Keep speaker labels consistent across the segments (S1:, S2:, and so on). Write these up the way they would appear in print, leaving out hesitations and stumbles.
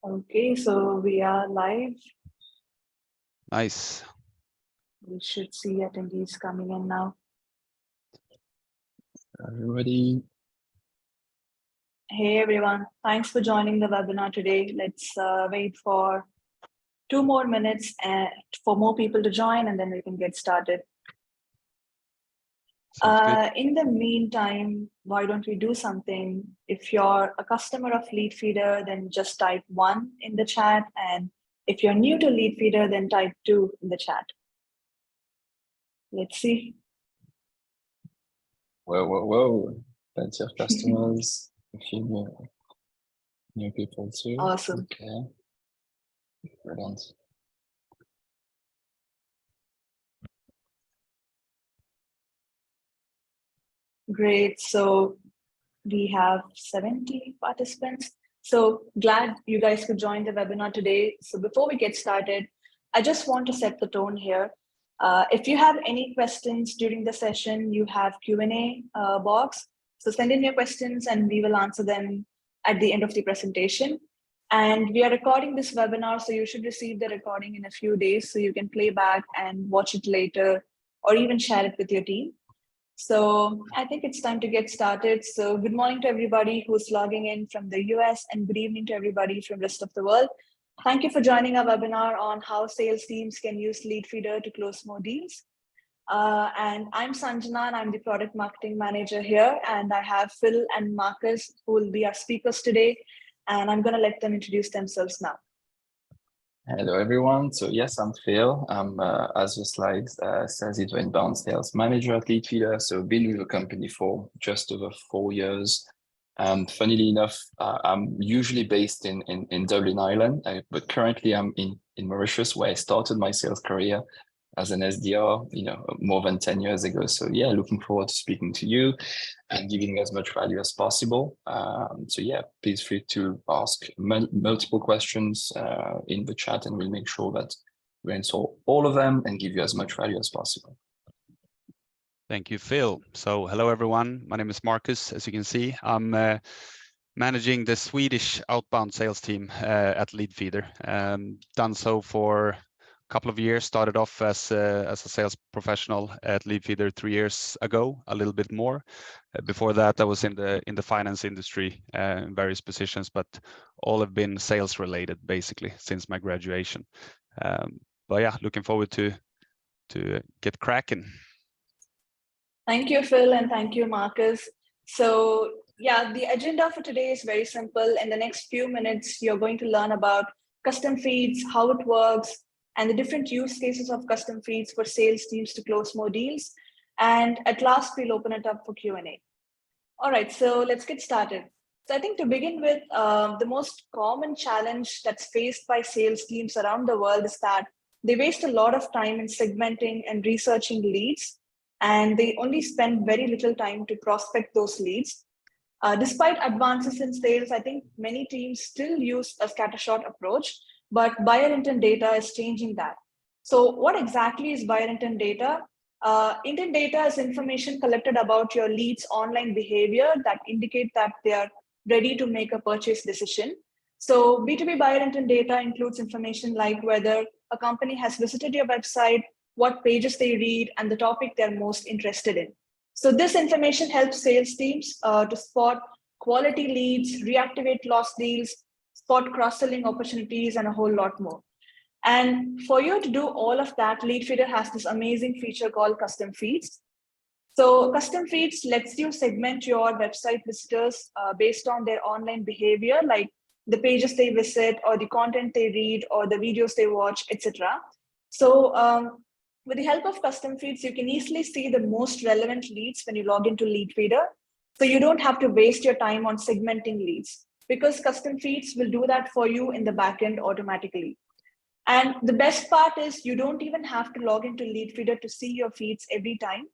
S1: Okay, so we are live.
S2: Nice.
S1: We should see attendees coming in now.
S3: Everybody.
S1: Hey everyone, thanks for joining the webinar today. Let's wait for 2 more minutes for more people to join, and then we can get started. In the meantime, why don't we do something? If you're a customer of Leadfeeder, then just type 1 in the chat. And if you're new to Leadfeeder, then type 2 in the chat. Let's see.
S3: Whoa. Plenty of customers, a few new people too.
S1: Awesome.
S3: Okay. Brilliant.
S1: Great. So we have 70 participants. So glad you guys could join the webinar today. So before we get started, I just want to set the tone here. If you have any questions during the session, you have Q&A box. So send in your questions and we will answer them at the end of the presentation. And we are recording this webinar, so you should receive the recording in a few days so you can play back and watch it later or even share it with your team. So I think it's time to get started. So good morning to everybody who's logging in from the US, and good evening to everybody from the rest of the world. Thank you for joining our webinar on how sales teams can use Leadfeeder to close more deals. And I'm Sanjana, and I'm the product marketing manager here. And I have Phil and Marcus, who will be our speakers today. And I'm going to let them introduce themselves now.
S3: Hello, everyone. So yes, I'm Phil. I'm, as the slide says, it's inbound sales manager at Leadfeeder. So I've been with the company for just over 4 years. Funnily enough, I'm usually based in Dublin, Ireland, but currently I'm in Mauritius, where I started my sales career as an SDR, more than 10 years ago. So yeah, looking forward to speaking to you and giving as much value as possible. So yeah, please feel free to ask multiple questions in the chat, and we'll make sure that we answer all of them and give you as much value as possible.
S2: Thank you, Phil. So hello, everyone. My name is Marcus. As you can see, I'm managing the Swedish outbound sales team at Leadfeeder. Done so for a couple of years. Started off as a sales professional at Leadfeeder 3 years ago, a little bit more. Before that, I was in the finance industry in various positions, but all have been sales related basically since my graduation. But yeah, looking forward to get cracking.
S1: Thank you, Phil, and thank you, Marcus. So yeah, the agenda for today is very simple. In the next few minutes, you're going to learn about custom feeds, how it works, and the different use cases of custom feeds for sales teams to close more deals. And at last, we'll open it up for Q&A. All right, so let's get started. So I think to begin with, the most common challenge that's faced by sales teams around the world is that they waste a lot of time in segmenting and researching leads, and they only spend very little time to prospect those leads. Despite advances in sales, I think many teams still use a scattershot approach, but buyer intent data is changing that. So what exactly is buyer intent data? Intent data is information collected about your leads' online behavior that indicate that they are ready to make a purchase decision. So B2B buyer intent data includes information like whether a company has visited your website, what pages they read, and the topic they're most interested in. So this information helps sales teams to spot quality leads, reactivate lost deals, spot cross-selling opportunities, and a whole lot more. And for you to do all of that, Leadfeeder has this amazing feature called custom feeds. So custom feeds lets you segment your website visitors based on their online behavior, like the pages they visit or the content they read or the videos they watch, etc. So with the help of custom feeds, you can easily see the most relevant leads when you log into Leadfeeder. So you don't have to waste your time on segmenting leads, because custom feeds will do that for you in the backend automatically. And the best part is you don't even have to log into Leadfeeder to see your feeds every time.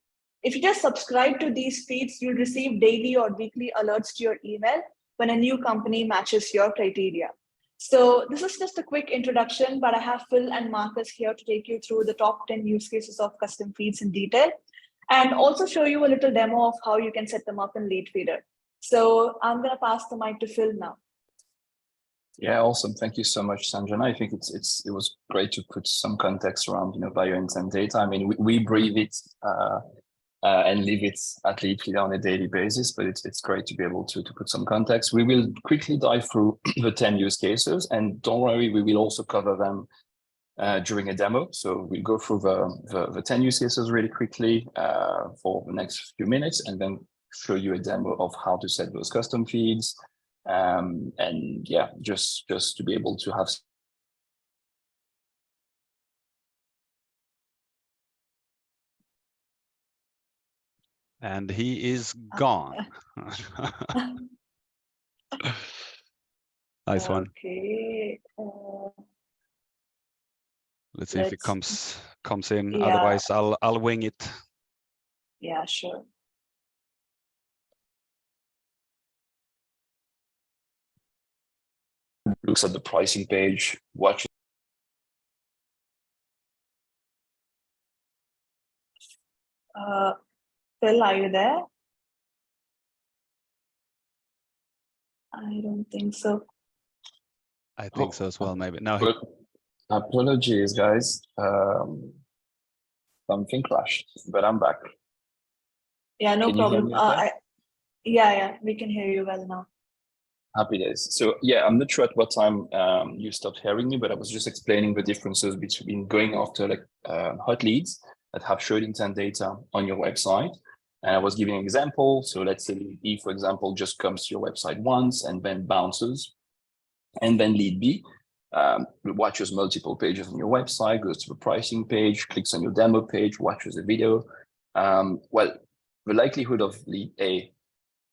S1: If you just subscribe to these feeds, you'll receive daily or weekly alerts to your email when a new company matches your criteria. So this is just a quick introduction, but I have Phil and Marcus here to take you through the top 10 use cases of custom feeds in detail, and also show you a little demo of how you can set them up in Leadfeeder. So I'm going to pass the mic to Phil now.
S3: Yeah, awesome. Thank you so much, Sanjana. I think it was great to put some context around, buyer intent data. I mean, we breathe it and live it at Leadfeeder on a daily basis, but it's great to be able to put some context. We will quickly dive through the 10 use cases, and don't worry, we will also cover them during a demo. So we'll go through the 10 use cases really quickly for the next few minutes, and then show you a demo of how to set those custom feeds. And yeah, just to be able to have
S2: And he is gone. Nice one.
S1: Okay.
S2: Let's see if it comes in.
S1: Yeah.
S2: Otherwise, I'll wing it.
S1: Yeah, sure.
S3: looks at the pricing page, watch.
S1: Phil, are you there? I don't think so.
S2: I think so as well, maybe. No.
S3: Apologies, guys. Something crashed, but I'm back.
S1: Yeah, no problem.
S3: Okay?
S1: Yeah, we can hear you well now.
S3: Happy days. So yeah, I'm not sure at what time you stopped hearing me, but I was just explaining the differences between going after like hot leads that have showed intent data on your website. And I was giving an example. So let's say if, for example, just comes to your website once and then bounces, and then lead B watches multiple pages on your website, goes to the pricing page, clicks on your demo page, watches a video. Well, the likelihood of lead A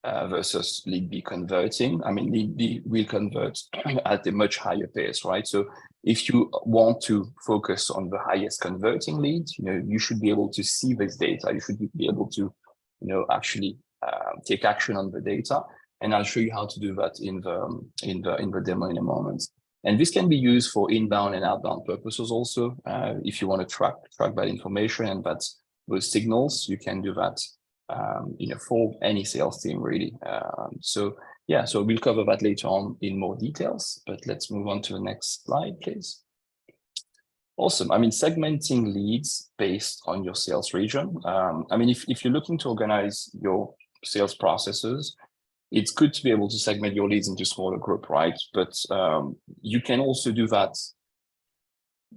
S3: versus lead B converting, I mean, lead B will convert at a much higher pace, right? So if you want to focus on the highest converting leads, you should be able to see this data. You should be able to, actually take action on the data. And I'll show you how to do that in the demo in a moment. And this can be used for inbound and outbound purposes also. If you want to track that information and those signals, you can do that for any sales team really. So we'll cover that later on in more details, but let's move on to the next slide, please. Awesome. I mean, segmenting leads based on your sales region. I mean, if you're looking to organize your sales processes, it's good to be able to segment your leads into smaller group, right? But you can also do that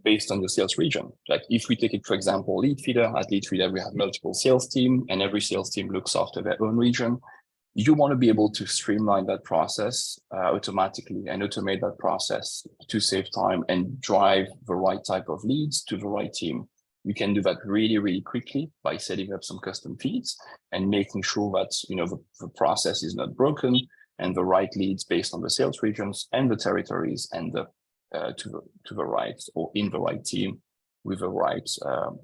S3: based on the sales region. Like if we take it, for example, Leadfeeder, at Leadfeeder, we have multiple sales team and every sales team looks after their own region. You want to be able to streamline that process automatically and automate that process to save time and drive the right type of leads to the right team. You can do that really, really quickly by setting up some custom feeds and making sure that the process is not broken and the right leads based on the sales regions and the territories and the to the right or in the right team with the right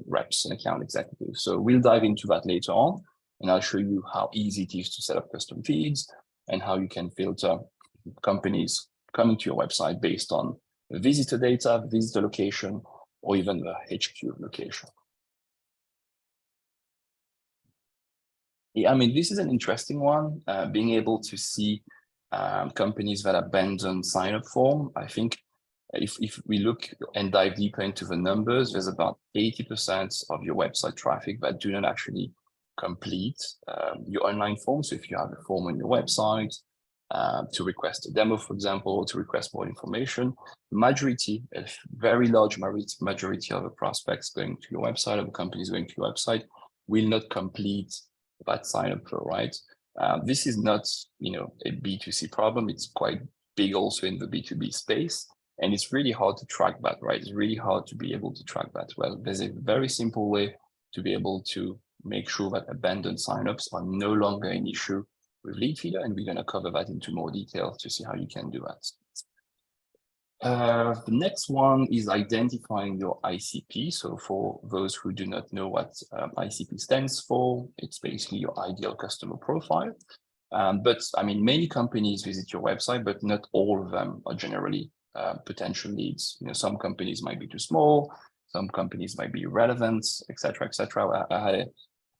S3: reps and account executives. So we'll dive into that later on, and I'll show you how easy it is to set up custom feeds and how you can filter companies coming to your website based on the visitor data, visitor location, or even the HQ location. Yeah, I mean, this is an interesting one, being able to see companies that abandon sign-up form. I think if we look and dive deeper into the numbers, there's about 80% of your website traffic that do not actually complete your online form. So if you have a form on your website to request a demo, for example, or to request more information, a very large majority of the prospects going to your website, of the companies going to your website, will not complete that sign-up flow, right? This is not, a B2C problem. It's quite big also in the B2B space. And it's really hard to track that, right? It's really hard to be able to track that. Well, there's a very simple way to be able to make sure that abandoned signups are no longer an issue with Leadfeeder, and we're going to cover that into more detail to see how you can do that. The next one is identifying your ICP. So for those who do not know what ICP stands for, it's basically your ideal customer profile. But I mean, many companies visit your website, but not all of them are generally potential leads. Some companies might be too small, some companies might be irrelevant, etc., etc. I had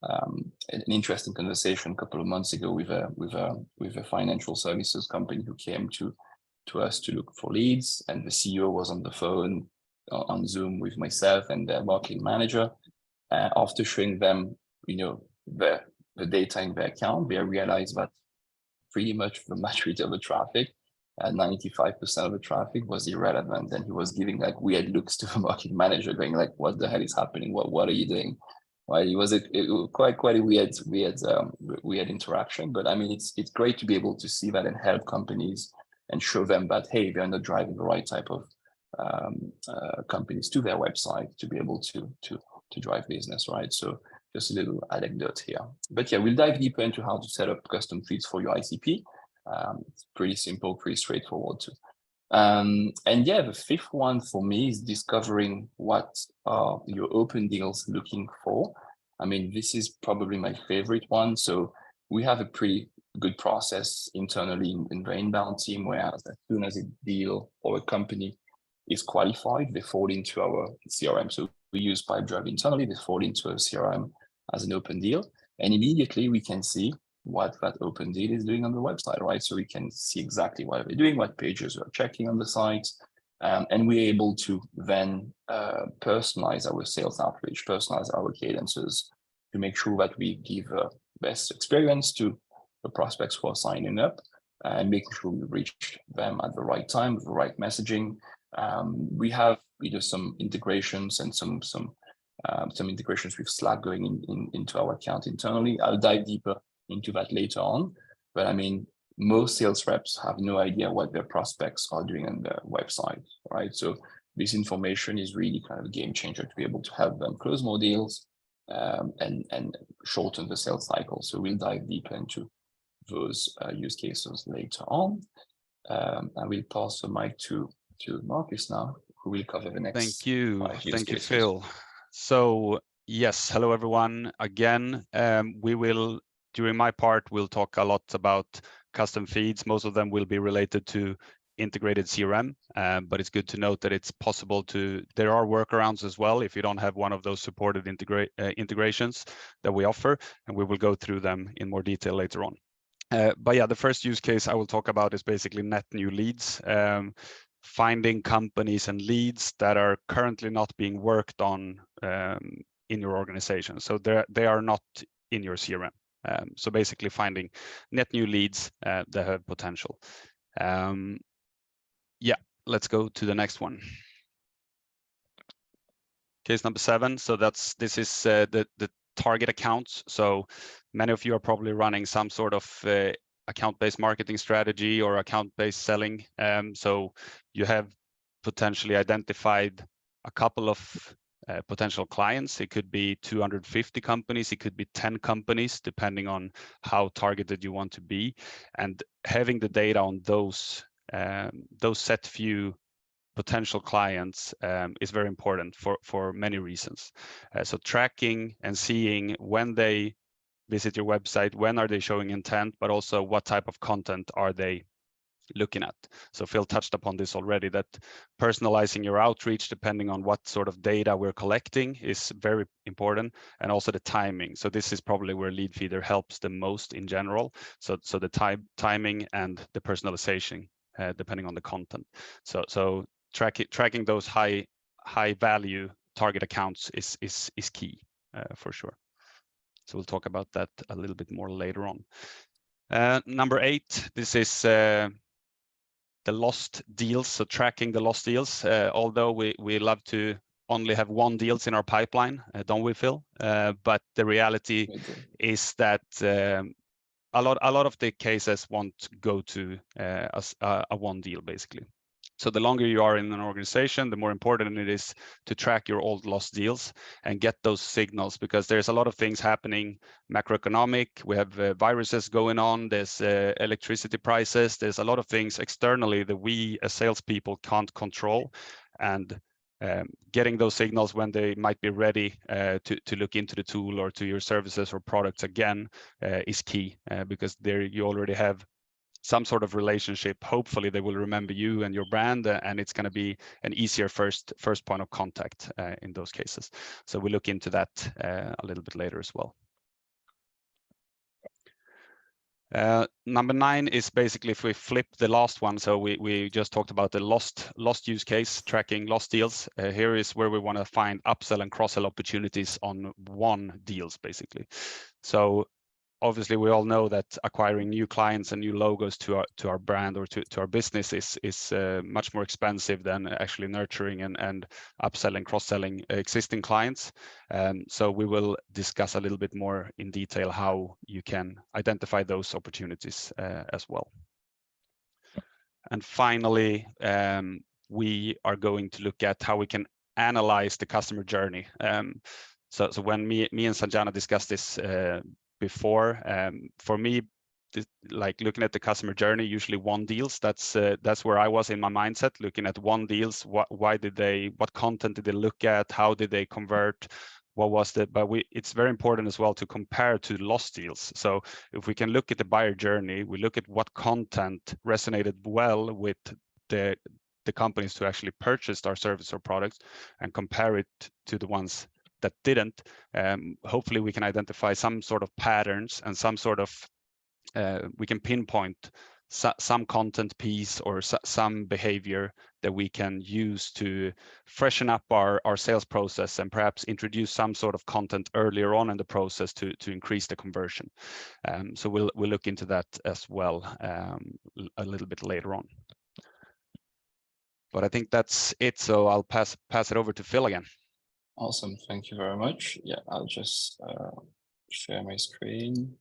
S3: an interesting conversation a couple of months ago with a financial services company who came to to us to look for leads, and the CEO was on the phone on Zoom with myself and their marketing manager. After showing them, the data in their account, they realized that pretty much the majority of the traffic, 95% of the traffic was irrelevant. And he was giving like weird looks to the marketing manager, going like, "What the hell is happening? What are you doing?" Well, it was quite a weird interaction. But I mean, it's great to be able to see that and help companies and show them that, hey, they're not driving the right type of companies to their website to be able to drive business, right? So just a little anecdote here. But yeah, we'll dive deeper into how to set up custom feeds for your ICP. It's pretty simple, pretty straightforward too. And yeah, the fifth one for me is discovering what are your open deals looking for. I mean, this is probably my favorite one. So we have a pretty good process internally in the inbound team, where as soon as a deal or a company is qualified, they fall into our CRM. So we use Pipedrive internally, they fall into a CRM as an open deal. And immediately we can see what that open deal is doing on the website, right? So we can see exactly what they're doing, what pages we're checking on the site. And we're able to then personalize our sales outreach, personalize our cadences to make sure that we give best experience to the prospects who are signing up, and making sure we reach them at the right time with the right messaging. We have some integrations and some integrations with Slack going into our account internally. I'll dive deeper into that later on. But I mean, most sales reps have no idea what their prospects are doing on their website, right? So this information is really kind of a game changer to be able to help them close more deals and shorten the sales cycle. So we'll dive deeper into those use cases later on. I will pass the mic to Marcus now, who will cover the next.
S2: Thank you, Phil. So yes, hello everyone. Again, during my part, we'll talk a lot about custom feeds. Most of them will be related to integrated CRM, but it's good to note that it's possible there are workarounds as well if you don't have one of those supported integrations that we offer, and we will go through them in more detail later on. But yeah, the first use case I will talk about is basically net new leads. Finding companies and leads that are currently not being worked on in your organization. So they are not in your CRM. So basically finding net new leads that have potential. Yeah, let's go to the next one. Case number 7. So this is the target accounts. So many of you are probably running some sort of account-based marketing strategy or account-based selling. So you have potentially identified a couple of potential clients. It could be 250 companies, it could be 10 companies, depending on how targeted you want to be. And having the data on those set few potential clients is very important for many reasons. So tracking and seeing when they visit your website, when are they showing intent, but also what type of content are they looking at. So Phil touched upon this already, that personalizing your outreach depending on what sort of data we're collecting is very important, and also the timing. So this is probably where Leadfeeder helps the most in general. So the timing and the personalization depending on the content. So tracking those high value target accounts is key for sure. So we'll talk about that a little bit more later on. Number 8, this is the lost deals. So tracking the lost deals. Although we love to only have one deals in our pipeline, don't we, Phil? But the reality is that a lot of the cases won't go to a one deal basically. So the longer you are in an organization, the more important it is to track your old lost deals and get those signals, because there's a lot of things happening macroeconomic. We have viruses going on, there's electricity prices, there's a lot of things externally that we as salespeople can't control. And getting those signals when they might be ready to look into the tool or to your services or products again is key, because there you already have some sort of relationship. Hopefully they will remember you and your brand, and it's going to be an easier first point of contact in those cases. So we look into that a little bit later as well. Number 9 is basically if we flip the last one. So we just talked about the lost use case, tracking lost deals. Here is where we want to find upsell and cross-sell opportunities on won deals, basically. So obviously we all know that acquiring new clients and new logos to our brand or to our business is much more expensive than actually nurturing and upselling, cross-selling existing clients. So we will discuss a little bit more in detail how you can identify those opportunities as well. And finally, we are going to look at how we can analyze the customer journey. So when me and Sanjana discussed this before, for me, like looking at the customer journey, usually won deals. That's where I was in my mindset, looking at won deals. What content did they look at? How did they convert? What was the? But it's very important as well to compare to lost deals. So if we can look at the buyer journey, we look at what content resonated well with the companies who actually purchased our service or products, and compare it to the ones that didn't. Hopefully we can identify some sort of patterns and some sort of we can pinpoint some content piece or some behavior that we can use to freshen up our sales process and perhaps introduce some sort of content earlier on in the process to increase the conversion. So we'll look into that as well a little bit later on. But I think that's it. So I'll pass it over to Phil again.
S3: Awesome. Thank you very much. Yeah, I'll just share my screen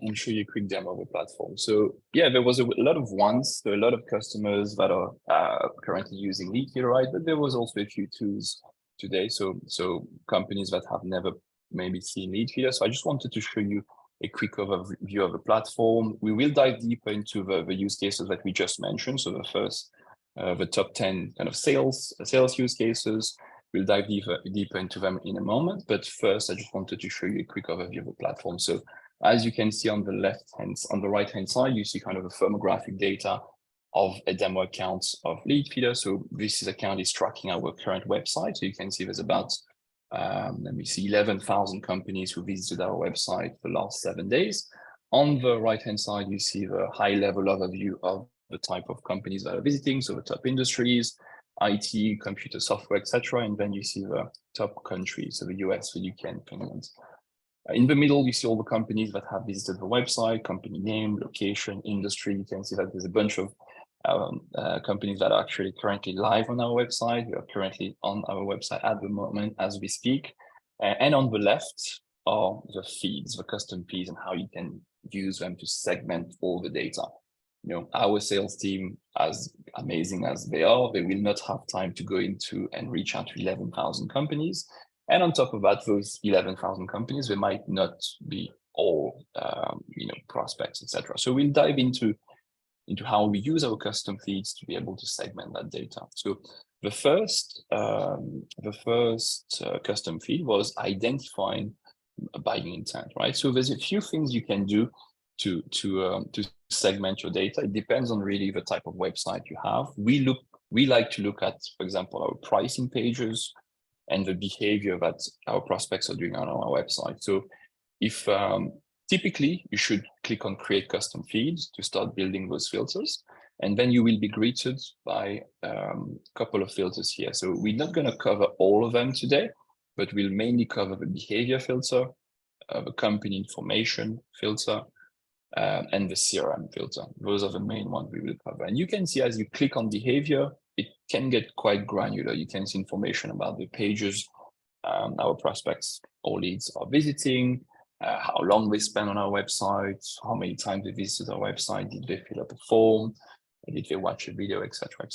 S3: and show you a quick demo of the platform. So yeah, there was a lot of ones. There are a lot of customers that are currently using Leadfeeder, right? But there was also a few tools today. So companies that have never maybe seen Leadfeeder. So I just wanted to show you a quick overview of the platform. We will dive deeper into the use cases that we just mentioned. So the first, the top 10 kind of sales use cases. We'll dive deeper into them in a moment. But first, I just wanted to show you a quick overview of the platform. So as you can see on the right-hand side, you see kind of a firmographic data of a demo account of Leadfeeder. So this account is tracking our current website. So you can see there's about, let me see, 11,000 companies who visited our website the last 7 days. On the right-hand side, you see the high-level overview of the type of companies that are visiting. So the top industries, IT, computer software, etc. And then you see the top countries, so the US, the UK, and Finland. In the middle, you see all the companies that have visited the website, company name, location, industry. You can see that there's a bunch of companies that are actually currently live on our website. We are currently on our website at the moment as we speak. And on the left are the feeds, the custom feeds, and how you can use them to segment all the data. You know, our sales team, as amazing as they are, they will not have time to go into and reach out to 11,000 companies. And on top of that, those 11,000 companies, they might not be all, prospects, etc. So we'll dive into how we use our custom feeds to be able to segment that data. So the first custom feed was identifying a buying intent, right? So there's a few things you can do to segment your data. It depends on really the type of website you have. We like to look at, for example, our pricing pages and the behavior that our prospects are doing on our website. So if typically you should click on create custom feeds to start building those filters, and then you will be greeted by a couple of filters here. So we're not going to cover all of them today, but we'll mainly cover the behavior filter, the company information filter, and the CRM filter. Those are the main ones we will cover. And you can see as you click on behavior, it can get quite granular. You can see information about the pages our prospects or leads are visiting, how long they spend on our website, how many times they visited our website, did they fill up a form, did they watch a video, etc.,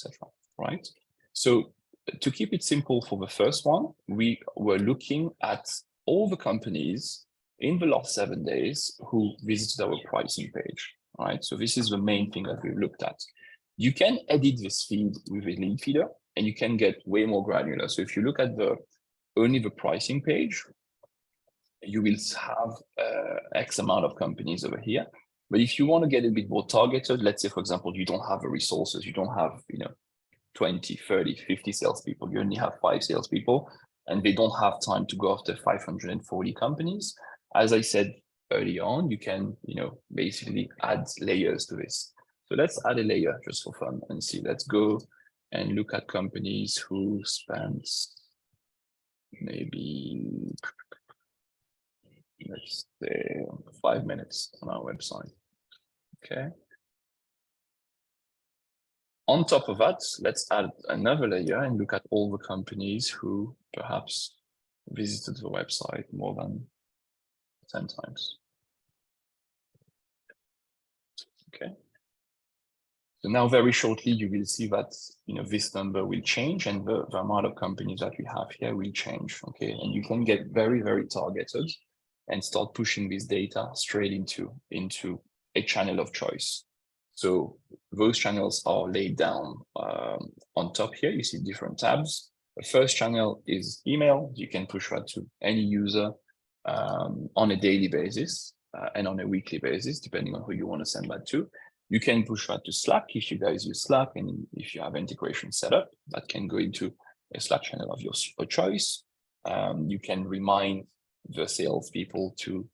S3: right? So to keep it simple for the first one, we were looking at all the companies in the last 7 days who visited our pricing page, right? So this is the main thing that we've looked at. You can edit this feed with a Leadfeeder, and you can get way more granular. So if you look at only the pricing page, you will have X amount of companies over here. But if you want to get a bit more targeted, let's say, for example, you don't have the resources, you don't have 20, 30, 50 salespeople, you only have 5 salespeople, and they don't have time to go after 540 companies. As I said early on, you can, basically add layers to this. So let's add a layer just for fun and see. Let's go and look at companies who spend maybe, let's say, 5 minutes on our website. Okay. On top of that, let's add another layer and look at all the companies who perhaps visited the website more than 10 times. Okay. So now very shortly, you will see that, this number will change and the amount of companies that we have here will change. Okay. And you can get very, very targeted and start pushing this data straight into a channel of choice. So those channels are laid down on top here. You see different tabs. The first channel is email. You can push that to any user on a daily basis and on a weekly basis, depending on who you want to send that to. You can push that to Slack if you guys use Slack, and if you have integration set up, that can go into a Slack channel of your choice. You can remind the salespeople to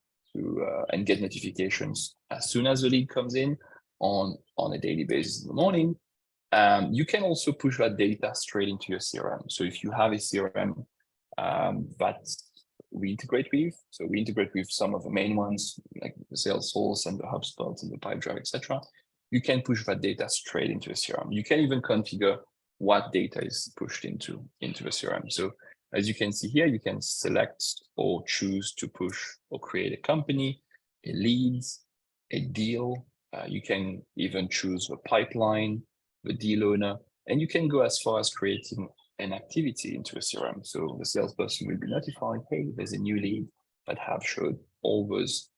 S3: and get notifications as soon as the lead comes in on a daily basis in the morning. You can also push that data straight into your CRM. So if you have a CRM that we integrate with, so we integrate with some of the main ones like the Salesforce and the HubSpot and the Pipedrive, etc. You can push that data straight into a CRM. You can even configure what data is pushed into the CRM. So as you can see here, you can select or choose to push or create a company, a leads, a deal. You can even choose the pipeline, the deal owner, and you can go as far as creating an activity into a CRM. So the salesperson will be notified, hey, there's a new lead that have showed all those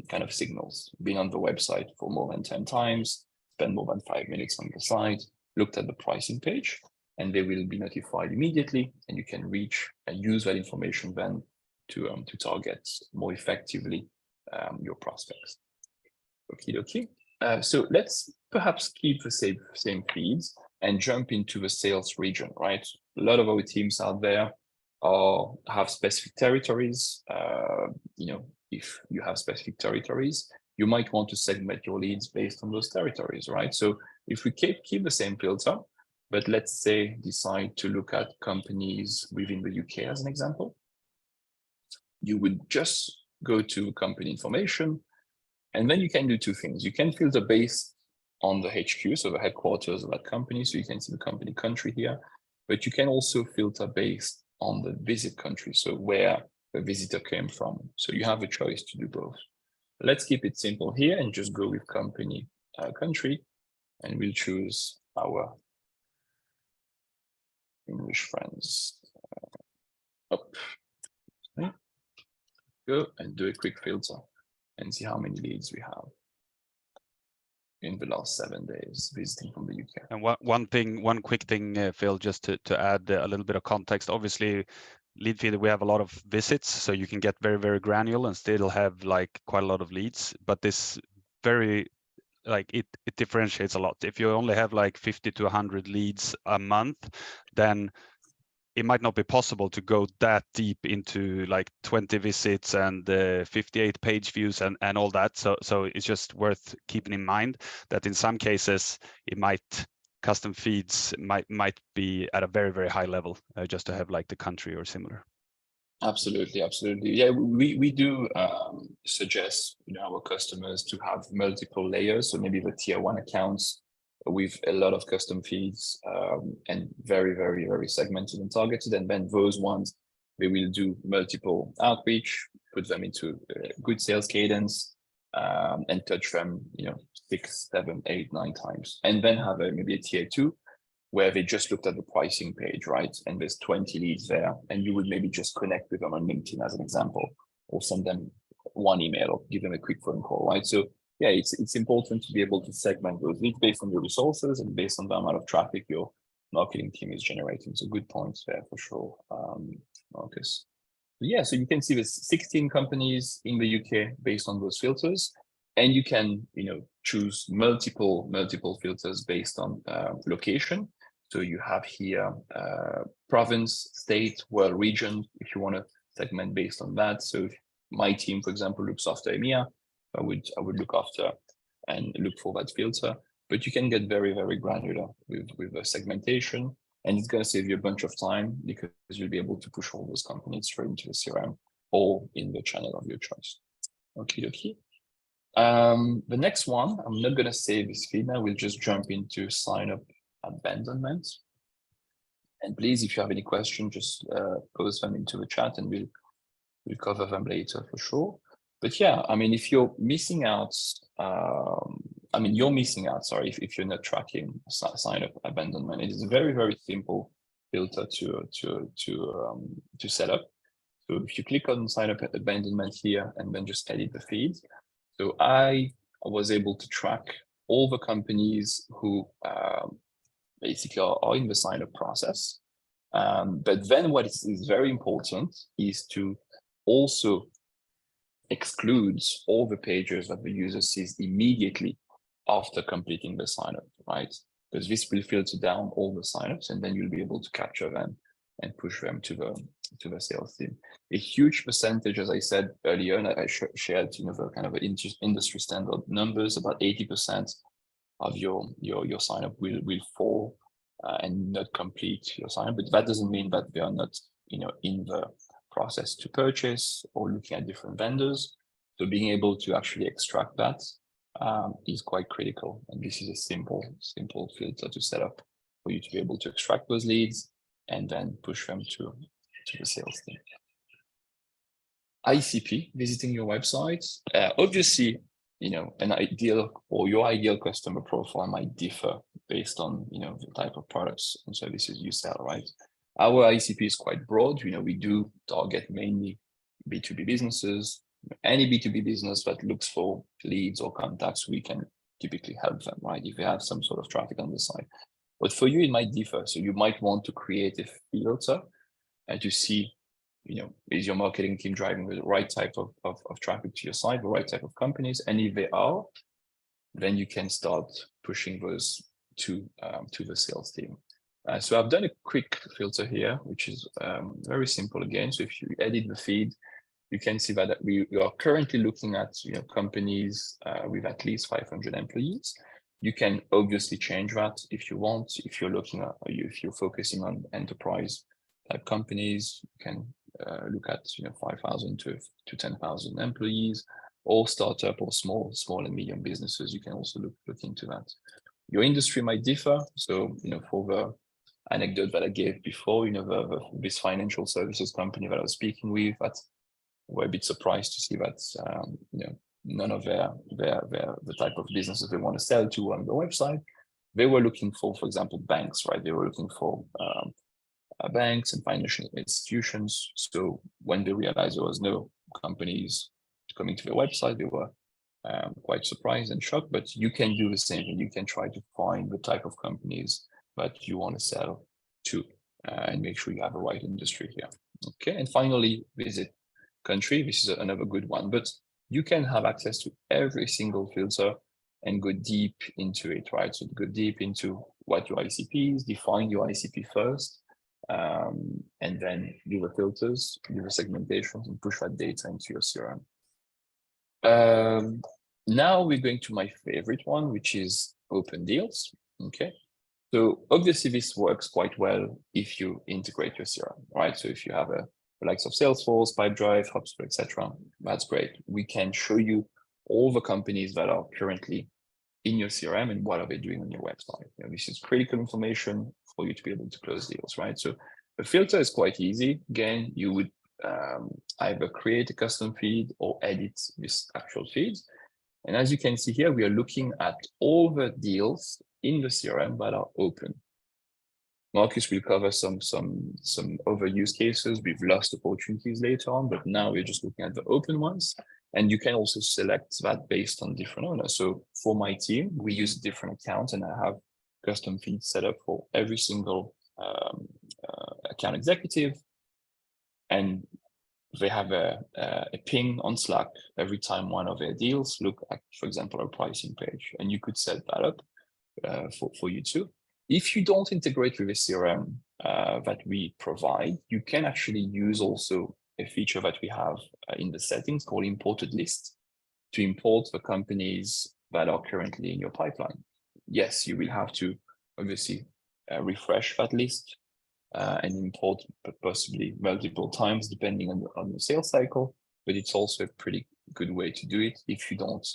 S3: kind of signals, been on the website for more than 10 times, spent more than 5 minutes on the site, looked at the pricing page, and they will be notified immediately, and you can reach and use that information then to target more effectively your prospects. Okie dokie. So let's perhaps keep the same feeds and jump into the sales region, right? A lot of our teams out there have specific territories. If you have specific territories, you might want to segment your leads based on those territories, right? So if we keep the same filter, but let's say decide to look at companies within the UK as an example, you would just go to company information, and then you can do two things. You can filter based on the HQ, so the headquarters of that company, so you can see the company country here, but you can also filter based on the visit country, so where the visitor came from. So you have a choice to do both. Let's keep it simple here and just go with company country, and we'll choose our English friends. Okay. Go and do a quick filter and see how many leads we have in the last 7 days visiting from the UK.
S2: And one quick thing, Phil, just to add a little bit of context. Obviously, Leadfeeder, we have a lot of visits, so you can get very, very granular and still have like quite a lot of leads. But this very it differentiates a lot. If you only have like 50 to 100 leads a month, then it might not be possible to go that deep into like 20 visits and 58 page views and all that. So it's just worth keeping in mind that in some cases custom feeds might be at a very, very high level just to have like the country or similar.
S3: Absolutely. Yeah, we do suggest our customers to have multiple layers. So maybe the tier 1 accounts with a lot of custom feeds and very, very, very segmented and targeted. And then those ones, we will do multiple outreach, put them into a good sales cadence and touch them, 6, 7, 8, 9 times. And then have maybe a tier 2 where they just looked at the pricing page, right? And there's 20 leads there, and you would maybe just connect with them on LinkedIn as an example, or send them one email or give them a quick phone call, right? So yeah, it's important to be able to segment those leads based on your resources and based on the amount of traffic your marketing team is generating. So good points there for sure, Marcus. Yeah, so you can see there's 16 companies in the UK based on those filters, and you can choose multiple filters based on location. So you have here province, state, world, region, if you want to segment based on that. So if my team, for example, looks after EMEA, I would look after and look for that filter. But you can get very, very granular with a segmentation, and it's going to save you a bunch of time because you'll be able to push all those companies straight into the CRM or in the channel of your choice. Okay, okay. The next one, I'm not going to save this feed now. We'll just jump into sign up abandonment. And please, if you have any questions, just post them into the chat and we'll cover them later for sure. But yeah, I mean, if you're missing out, you're missing out, sorry, if you're not tracking sign up abandonment. It is a very, very simple filter to set up. So if you click on sign up abandonment here and then just edit the feed. So I was able to track all the companies who basically are in the sign up process. But then what is very important is to also exclude all the pages that the user sees immediately after completing the sign up, right? Because this will filter down all the signups and then you'll be able to capture them and push them to the sales team. A huge percentage, as I said earlier, and I shared, the kind of industry standard numbers, about 80% of your sign up will fall and not complete your sign up. But that doesn't mean that they are not, in the process to purchase or looking at different vendors. So being able to actually extract that is quite critical. And this is a simple filter to set up for you to be able to extract those leads and then push them to the sales team. ICP, visiting your website. Obviously, an ideal or your ideal customer profile might differ based on, the type of products and services you sell, right? Our ICP is quite broad. We do target mainly B2B businesses. Any B2B business that looks for leads or contacts, we can typically help them, right? If you have some sort of traffic on the site. But for you, it might differ. So you might want to create a filter and to see, is your marketing team driving the right type of traffic to your site, the right type of companies? And if they are, then you can start pushing those to the sales team. So I've done a quick filter here, which is very simple again. So if you edit the feed, you can see that we are currently looking at companies with at least 500 employees. You can obviously change that if you want. If you're looking at, if you're focusing on enterprise type companies, you can look at 5,000 to 10,000 employees, or startup or small and medium businesses. You can also look into that. Your industry might differ. So for the anecdote that I gave before, this financial services company that I was speaking with, that were a bit surprised to see that none of the type of businesses they want to sell to on the website. They were looking for example, banks, right? They were looking for banks and financial institutions. So when they realized there was no companies coming to their website, they were quite surprised and shocked. But you can do the same thing. You can try to find the type of companies that you want to sell to and make sure you have a right industry here. Okay, and finally, visit country. This is another good one, but you can have access to every single filter and go deep into it, right? So go deep into what your ICP is, define your ICP first, and then do the filters, do the segmentations, and push that data into your CRM. Now we're going to my favorite one, which is open deals. Okay. So obviously this works quite well if you integrate your CRM, right? So if you have the likes of Salesforce, Pipedrive, HubSpot, etc., that's great. We can show you all the companies that are currently in your CRM and what are they doing on your website. This is critical information for you to be able to close deals, right? So the filter is quite easy. Again, you would either create a custom feed or edit this actual feed. And as you can see here, we are looking at all the deals in the CRM that are open. Marcus will cover some other use cases with lost opportunities later on, but now we're just looking at the open ones. And you can also select that based on different owners. So for my team, we use different accounts, and I have custom feeds set up for every single account executive. And they have a ping on Slack every time one of their deals look at, for example, a pricing page. And you could set that up for you too. If you don't integrate with a CRM that we provide, you can actually use also a feature that we have in the settings called imported list to import the companies that are currently in your pipeline. Yes, you will have to obviously refresh that list and import possibly multiple times depending on the sales cycle, but it's also a pretty good way to do it if you don't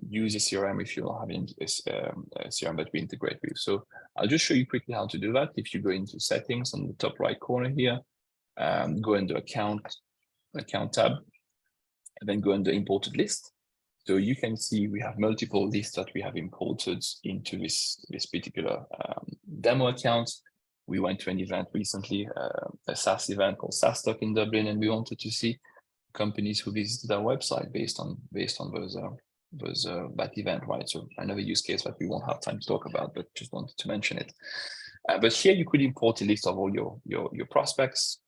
S3: use a CRM, if you don't have a CRM that we integrate with. So I'll just show you quickly how to do that. If you go into settings on the top right corner here, go into account tab, and then go into imported list. So you can see we have multiple lists that we have imported into this particular demo account. We went to an event recently, a SaaS event called SaaS Talk in Dublin, and we wanted to see companies who visited our website based on that event, right? So another use case that we won't have time to talk about, but just wanted to mention it. But here you could import a list of all your prospects.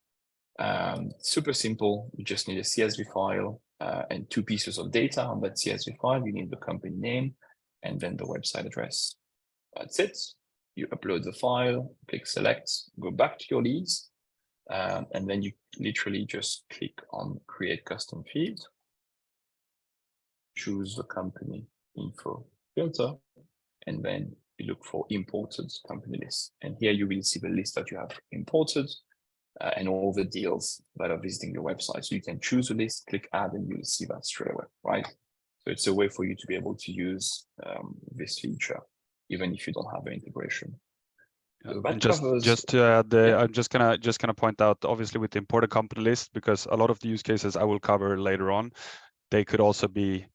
S3: Super simple. You just need a CSV file and 2 pieces of data on that CSV file. You need the company name and then the website address. That's it. You upload the file, click select, go back to your leads, and then you literally just click on create custom feed, choose the company info filter, and then you look for imported company list. And here you will see the list that you have imported and all the deals that are visiting your website. So you can choose a list, click add, and you'll see that straight away, right? So it's a way for you to be able to use this feature, even if you don't have an integration. So
S2: and just to add, I'm just gonna point out, obviously with the imported company list, because a lot of the use cases I will cover later on, they could also be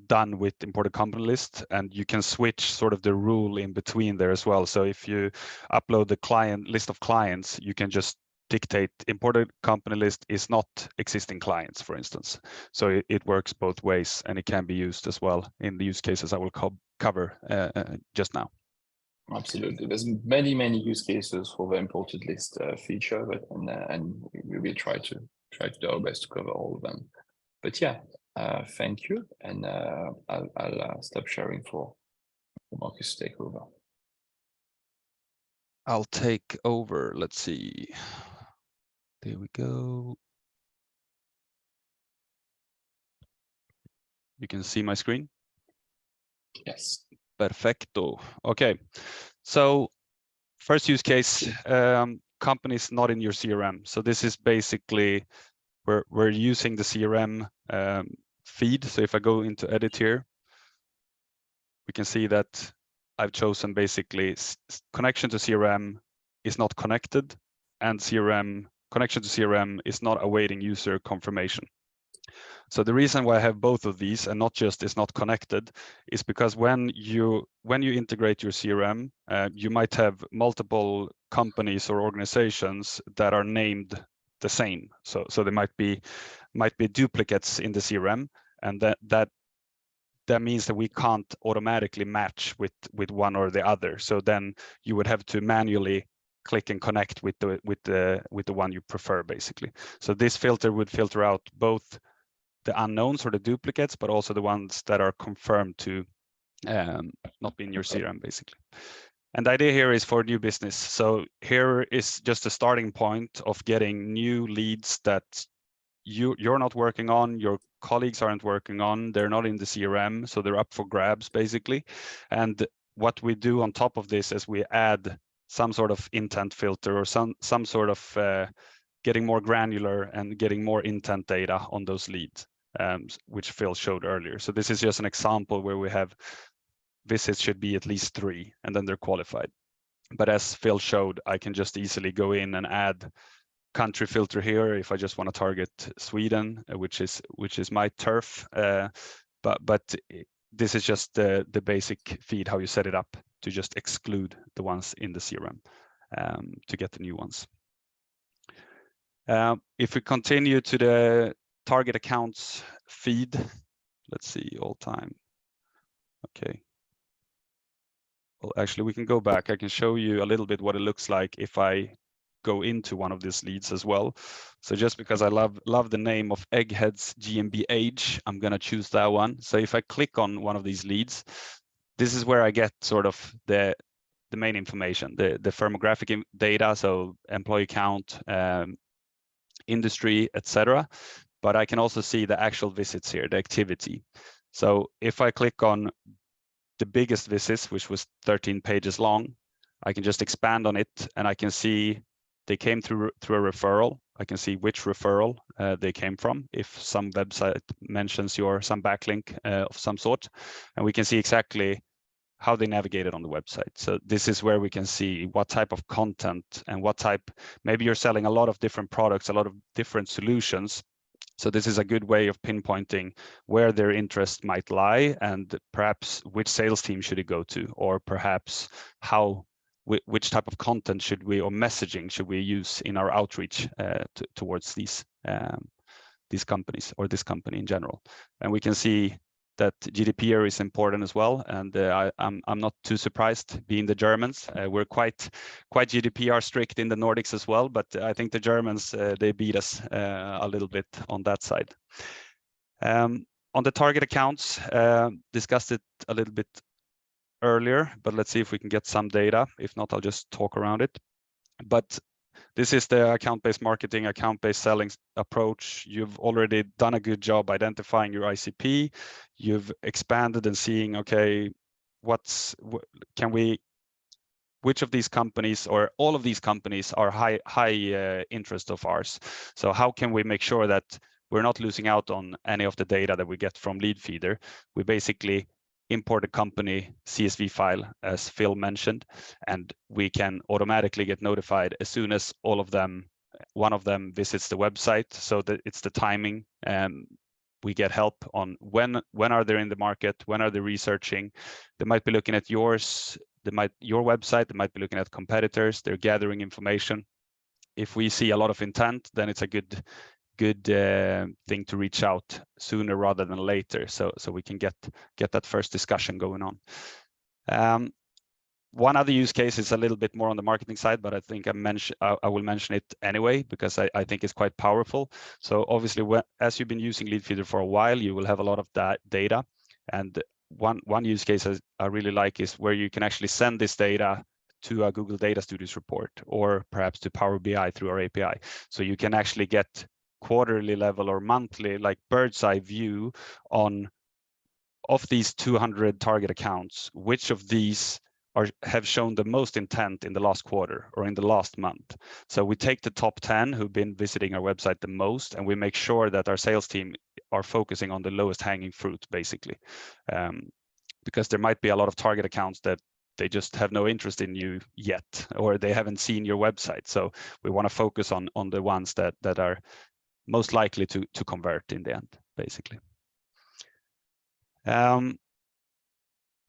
S2: done with imported company list, and you can switch sort of the rule in between there as well. So if you upload the client list of clients, you can just dictate imported company list is not existing clients, for instance. So it works both ways, and it can be used as well in the use cases I will cover just now.
S3: Absolutely, there's many use cases for the imported list feature, but and we will try to do our best to cover all of them. But yeah, thank you, and I'll stop sharing for Marcus to take over.
S2: I'll take over. Let's see. There we go. You can see my screen?
S3: Yes.
S2: Perfecto. Okay. So first use case, companies not in your CRM. So this is basically we're using the CRM feed. So if I go into edit here, we can see that I've chosen basically connection to CRM is not connected, and connection to CRM is not awaiting user confirmation. So the reason why I have both of these and not just is not connected is because when you integrate your CRM, you might have multiple companies or organizations that are named the same. So there might be duplicates in the CRM, and that means that we can't automatically match with one or the other. So then you would have to manually click and connect with the one you prefer, basically. So this filter would filter out both the unknowns or the duplicates, but also the ones that are confirmed to not be in your CRM, basically. And the idea here is for new business. So here is just a starting point of getting new leads that you're not working on, your colleagues aren't working on, they're not in the CRM, so they're up for grabs, basically. And what we do on top of this is we add some sort of intent filter or some sort of getting more granular and getting more intent data on those leads, which Phil showed earlier. So this is just an example where we have visits should be at least 3, and then they're qualified. But as Phil showed, I can just easily go in and add country filter here if I just want to target Sweden, which is my turf. But this is just the basic feed, how you set it up to just exclude the ones in the CRM to get the new ones. If we continue to the target accounts feed, let's see, all time. Okay. Well, actually, we can go back. I can show you a little bit what it looks like if I go into one of these leads as well. So just because I love the name of Eggheads GmbH, I'm going to choose that one. So if I click on one of these leads, this is where I get sort of the the main information, the firmographic data, so employee count, industry, etc. But I can also see the actual visits here, the activity. So if I click on the biggest visits, which was 13 pages long, I can just expand on it and I can see they came through a referral. I can see which referral they came from, if some website mentions some backlink of some sort, and we can see exactly how they navigated on the website. So this is where we can see what type of content and what type, maybe you're selling a lot of different products, a lot of different solutions. So this is a good way of pinpointing where their interest might lie and perhaps which sales team should it go to, or perhaps which type of content should we, or messaging should we use in our outreach towards these companies or this company in general. And we can see that GDPR is important as well, and I'm not too surprised. Being the Germans, we're quite GDPR strict in the Nordics as well, but I think the Germans they beat us a little bit on that side. On the target accounts, discussed it a little bit earlier, but let's see if we can get some data. If not, I'll just talk around it. But this is the account-based marketing, account-based selling approach. You've already done a good job identifying your ICP. You've expanded and seeing, okay, which of these companies or all of these companies are high interest of ours. So how can we make sure that we're not losing out on any of the data that we get from Leadfeeder? We basically import a company CSV file, as Phil mentioned, and we can automatically get notified as soon as one of them visits the website, so that it's the timing. We get help on when are they in the market, when are they researching. They might be looking at your website, they might be looking at competitors, they're gathering information. If we see a lot of intent, then it's a good thing to reach out sooner rather than later, so we can get that first discussion going on. One other use case is a little bit more on the marketing side, but I think I will mention it anyway because I think it's quite powerful. So obviously, as you've been using Leadfeeder for a while, you will have a lot of that data. And one use case I really like is where you can actually send this data to a Google Data Studios report, or perhaps to Power BI through our API. So you can actually get quarterly level or monthly, like bird's eye view of these 200 target accounts, which of these have shown the most intent in the last quarter or in the last month. So we take the top 10 who've been visiting our website the most, and we make sure that our sales team are focusing on the lowest hanging fruit, basically. Because there might be a lot of target accounts that they just have no interest in you yet, or they haven't seen your website. So we want to focus on the ones that are most likely to convert in the end, basically.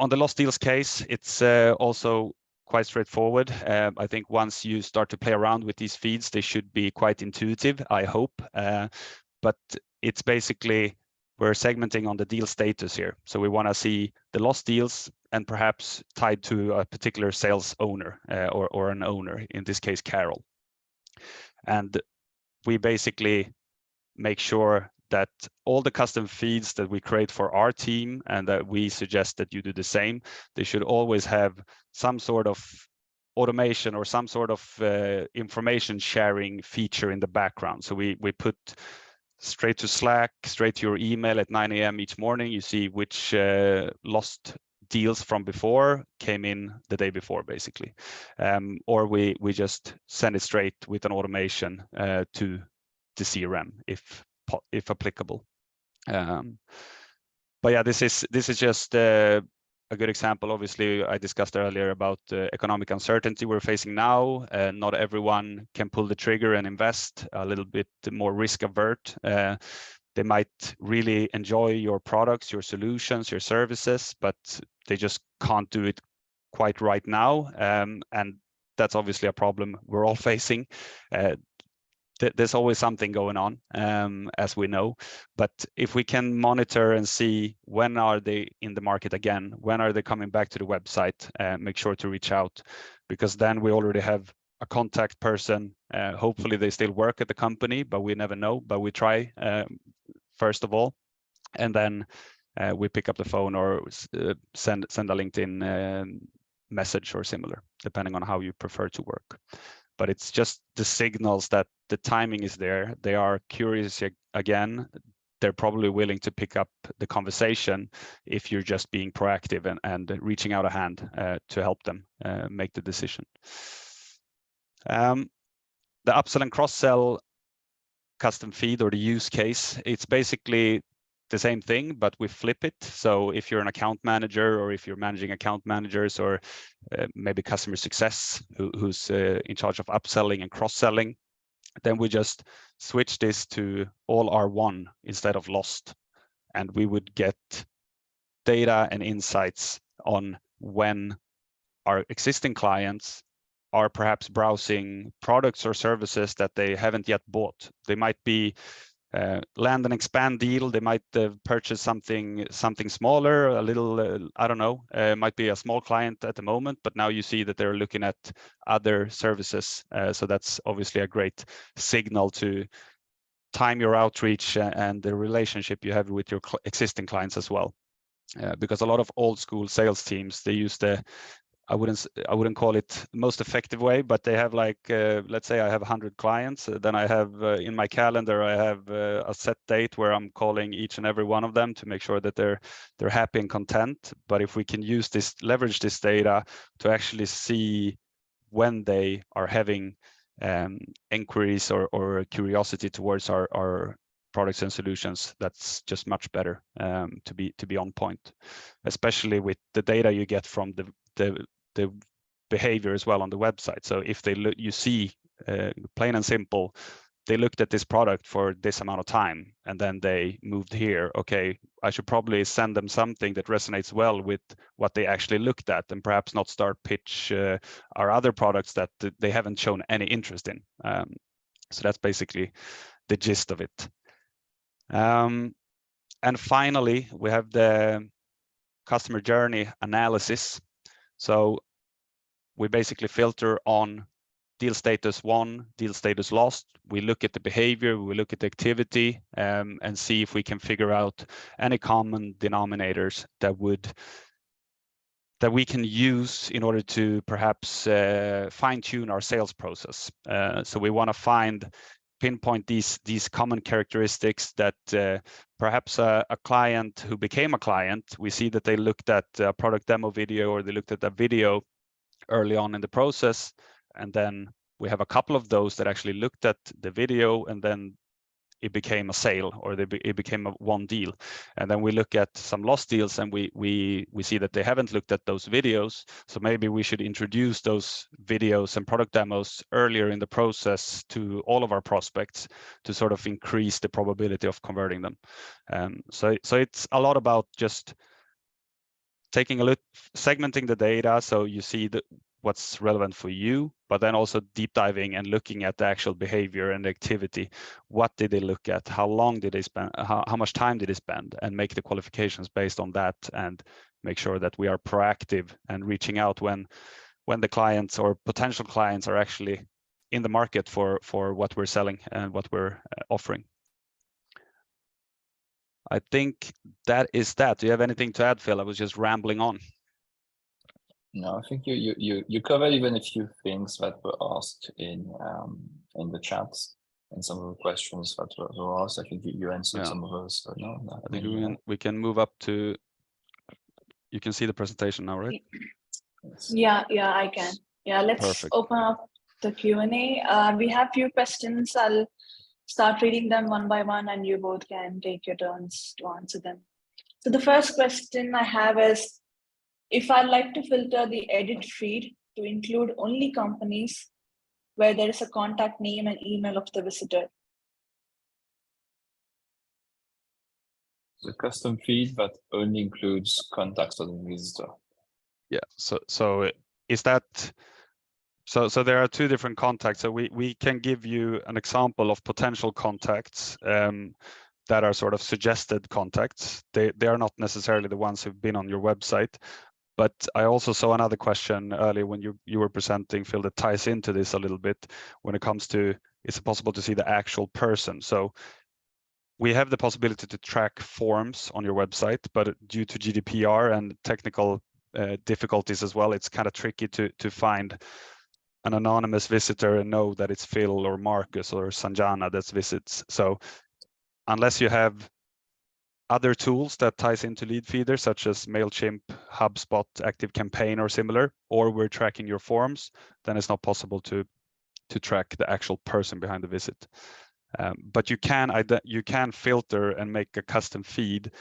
S2: On the lost deals case, it's also quite straightforward. I think once you start to play around with these feeds, they should be quite intuitive, I hope. But it's basically, we're segmenting on the deal status here. So we want to see the lost deals and perhaps tied to a particular sales owner or an owner, in this case, Carol. And we basically make sure that all the custom feeds that we create for our team, and that we suggest that you do the same, they should always have some sort of automation or some sort of information sharing feature in the background. So we put straight to Slack, straight to your email at 9 a.m. each morning. You see which lost deals from before came in the day before, basically. Or we just send it straight with an automation to the CRM if applicable. But yeah, this is just a good example. Obviously, I discussed earlier about economic uncertainty we're facing now. Not everyone can pull the trigger and invest, a little bit more risk avert. They might really enjoy your products, your solutions, your services, but they just can't do it quite right now. And that's obviously a problem we're all facing. There's always something going on, as we know. But if we can monitor and see when are they in the market again, when are they coming back to the website, make sure to reach out, because then we already have a contact person. Hopefully they still work at the company, but we never know. But we try first of all, and then we pick up the phone or send a LinkedIn message or similar, depending on how you prefer to work. But it's just the signals that the timing is there. They are curious again. They're probably willing to pick up the conversation if you're just being proactive and reaching out a hand to help them make the decision. The upsell and cross-sell custom feed, or the use case, it's basically the same thing, but we flip it. So if you're an account manager, or if you're managing account managers, or maybe customer success who's in charge of upselling and cross-selling, then we just switch this to all are won instead of lost. And we would get data and insights on when our existing clients are perhaps browsing products or services that they haven't yet bought. They might be land and expand deal. They might purchase something smaller, a little, I don't know, might be a small client at the moment, but now you see that they're looking at other services. So that's obviously a great signal to time your outreach and the relationship you have with your existing clients as well. Because a lot of old school sales teams, they use the, I wouldn't call it most effective way, but they have like, let's say I have 100 clients, then I have in my calendar, I have a set date where I'm calling each and every one of them to make sure that they're happy and content. But if we can use this, leverage this data to actually see when they are having inquiries or curiosity towards our products and solutions, that's just much better to be on point, especially with the data you get from the behavior as well on the website. So if they look, you see, plain and simple, they looked at this product for this amount of time and then they moved here. Okay, I should probably send them something that resonates well with what they actually looked at, and perhaps not start pitch our other products that they haven't shown any interest in. So that's basically the gist of it. And finally, we have the customer journey analysis. So we basically filter on deal status won, deal status lost. We look at the behavior, we look at the activity, and see if we can figure out any common denominators that we can use in order to perhaps fine-tune our sales process. So we want to pinpoint these common characteristics that perhaps a client who became a client, we see that they looked at a product demo video, or they looked at a video early on in the process, and then we have a couple of those that actually looked at the video and then it became a sale, or it became a one deal. And then we look at some lost deals and we see that they haven't looked at those videos. So maybe we should introduce those videos and product demos earlier in the process to all of our prospects to sort of increase the probability of converting them. So it's a lot about just taking a look, segmenting the data so you see what's relevant for you, but then also deep diving and looking at the actual behavior and activity. What did they look at? How long did they spend? How much time did they spend? And make the qualifications based on that, and make sure that we are proactive and reaching out when the clients or potential clients are actually in the market for what we're selling and what we're offering. I think that is that. Do you have anything to add, Phil? I was just rambling on.
S3: No, I think you covered even a few things that were asked in the chats and some of the questions that were asked. I think you answered some of those. So no,
S2: I think we can move up to. You can see the presentation now, right?
S3: Yes.
S1: Yeah, I can. Yeah, let's
S2: Perfect.
S1: open up the Q&A. We have few questions. I'll start reading them one by one, and you both can take your turns to answer them. So the first question I have is, if I'd like to filter the edit feed to include only companies where there is a contact name and email of the visitor.
S3: The custom feed that only includes contacts of the visitor.
S2: Yeah. So is that? So there are two different contacts. So we can give you an example of potential contacts that are sort of suggested contacts. They are not necessarily the ones who've been on your website. But I also saw another question earlier when you were presenting, Phil, that ties into this a little bit when it comes to, is it possible to see the actual person? So we have the possibility to track forms on your website, but due to GDPR and technical difficulties as well. It's kind of tricky to find an anonymous visitor and know that it's Phil or Marcus or Sanjana that visits. So unless you have other tools that ties into Leadfeeder, such as MailChimp, HubSpot, ActiveCampaign, or similar, or we're tracking your forms, then it's not possible to track the actual person behind the visit. But you can filter and make a custom feed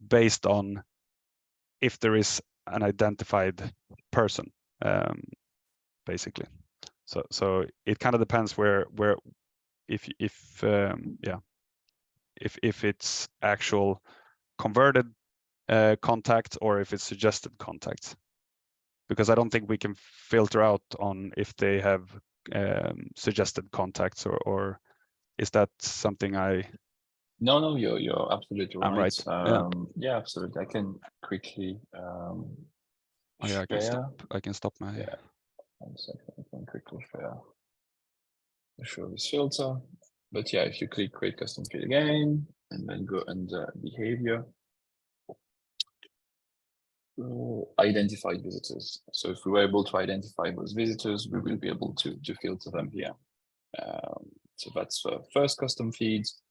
S2: based on if there is an identified person, basically. So it kind of depends where if it's actual converted contacts or if it's suggested contacts, because I don't think we can filter out on if they have suggested contacts, or is that something I?
S3: No, you're absolutely right.
S2: I'm right.
S3: Yeah, absolutely. I can quickly
S2: yeah, I can stop my.
S3: Yeah, 1 second. I can quickly show this filter. But yeah, if you click create custom feed again and then go under behavior, identified visitors. So if we were able to identify those visitors, we will be able to filter them here. So that's for first custom feeds,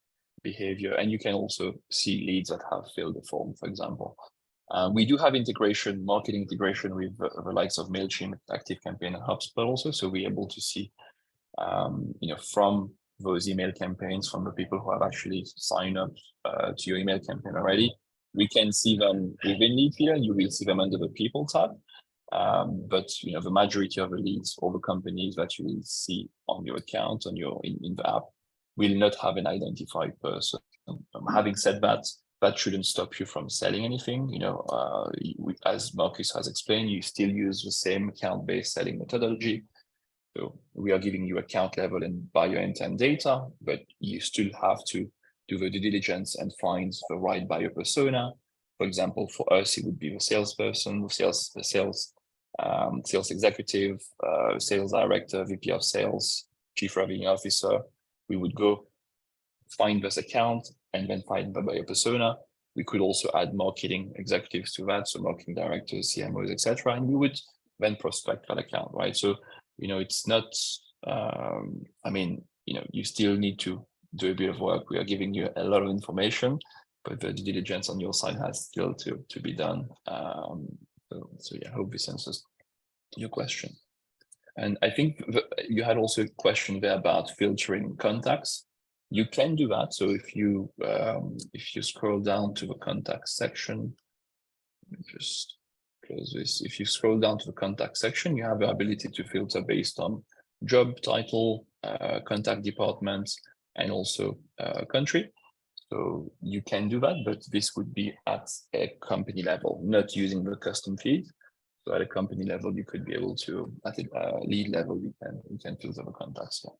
S3: behavior, and you can also see leads that have filled the form, for example. We do have integration, marketing integration with the likes of MailChimp, ActiveCampaign, and HubSpot also. So we're able to see, from those email campaigns, from the people who have actually signed up to your email campaign already, we can see them within Leadfeeder. You will see them under the people tab. But the majority of the leads, all the companies that you will see on your account, in the app, will not have an identified person. Having said that, that shouldn't stop you from selling anything. As Marcus has explained, you still use the same account-based selling methodology. So we are giving you account level and buyer intent data, but you still have to do the due diligence and find the right buyer persona. For example, for us, it would be the salesperson, the sales executive, sales director, VP of sales, chief revenue officer. We would go find this account and then find the buyer persona. We could also add marketing executives to that, so marketing directors, CMOs, etc., and we would then prospect that account, right? So it's not. You still need to do a bit of work. We are giving you a lot of information, but the due diligence on your side has still to be done. So yeah, I hope this answers your question. And I think you had also a question there about filtering contacts. You can do that. So if you scroll down to the contact section, let me just close this. If you scroll down to the contact section, you have the ability to filter based on job title, contact department, and also country. So you can do that, but this would be at a company level, not using the custom feed. So at a company level, you could be able to, at a lead level, you can filter the contacts. Yeah.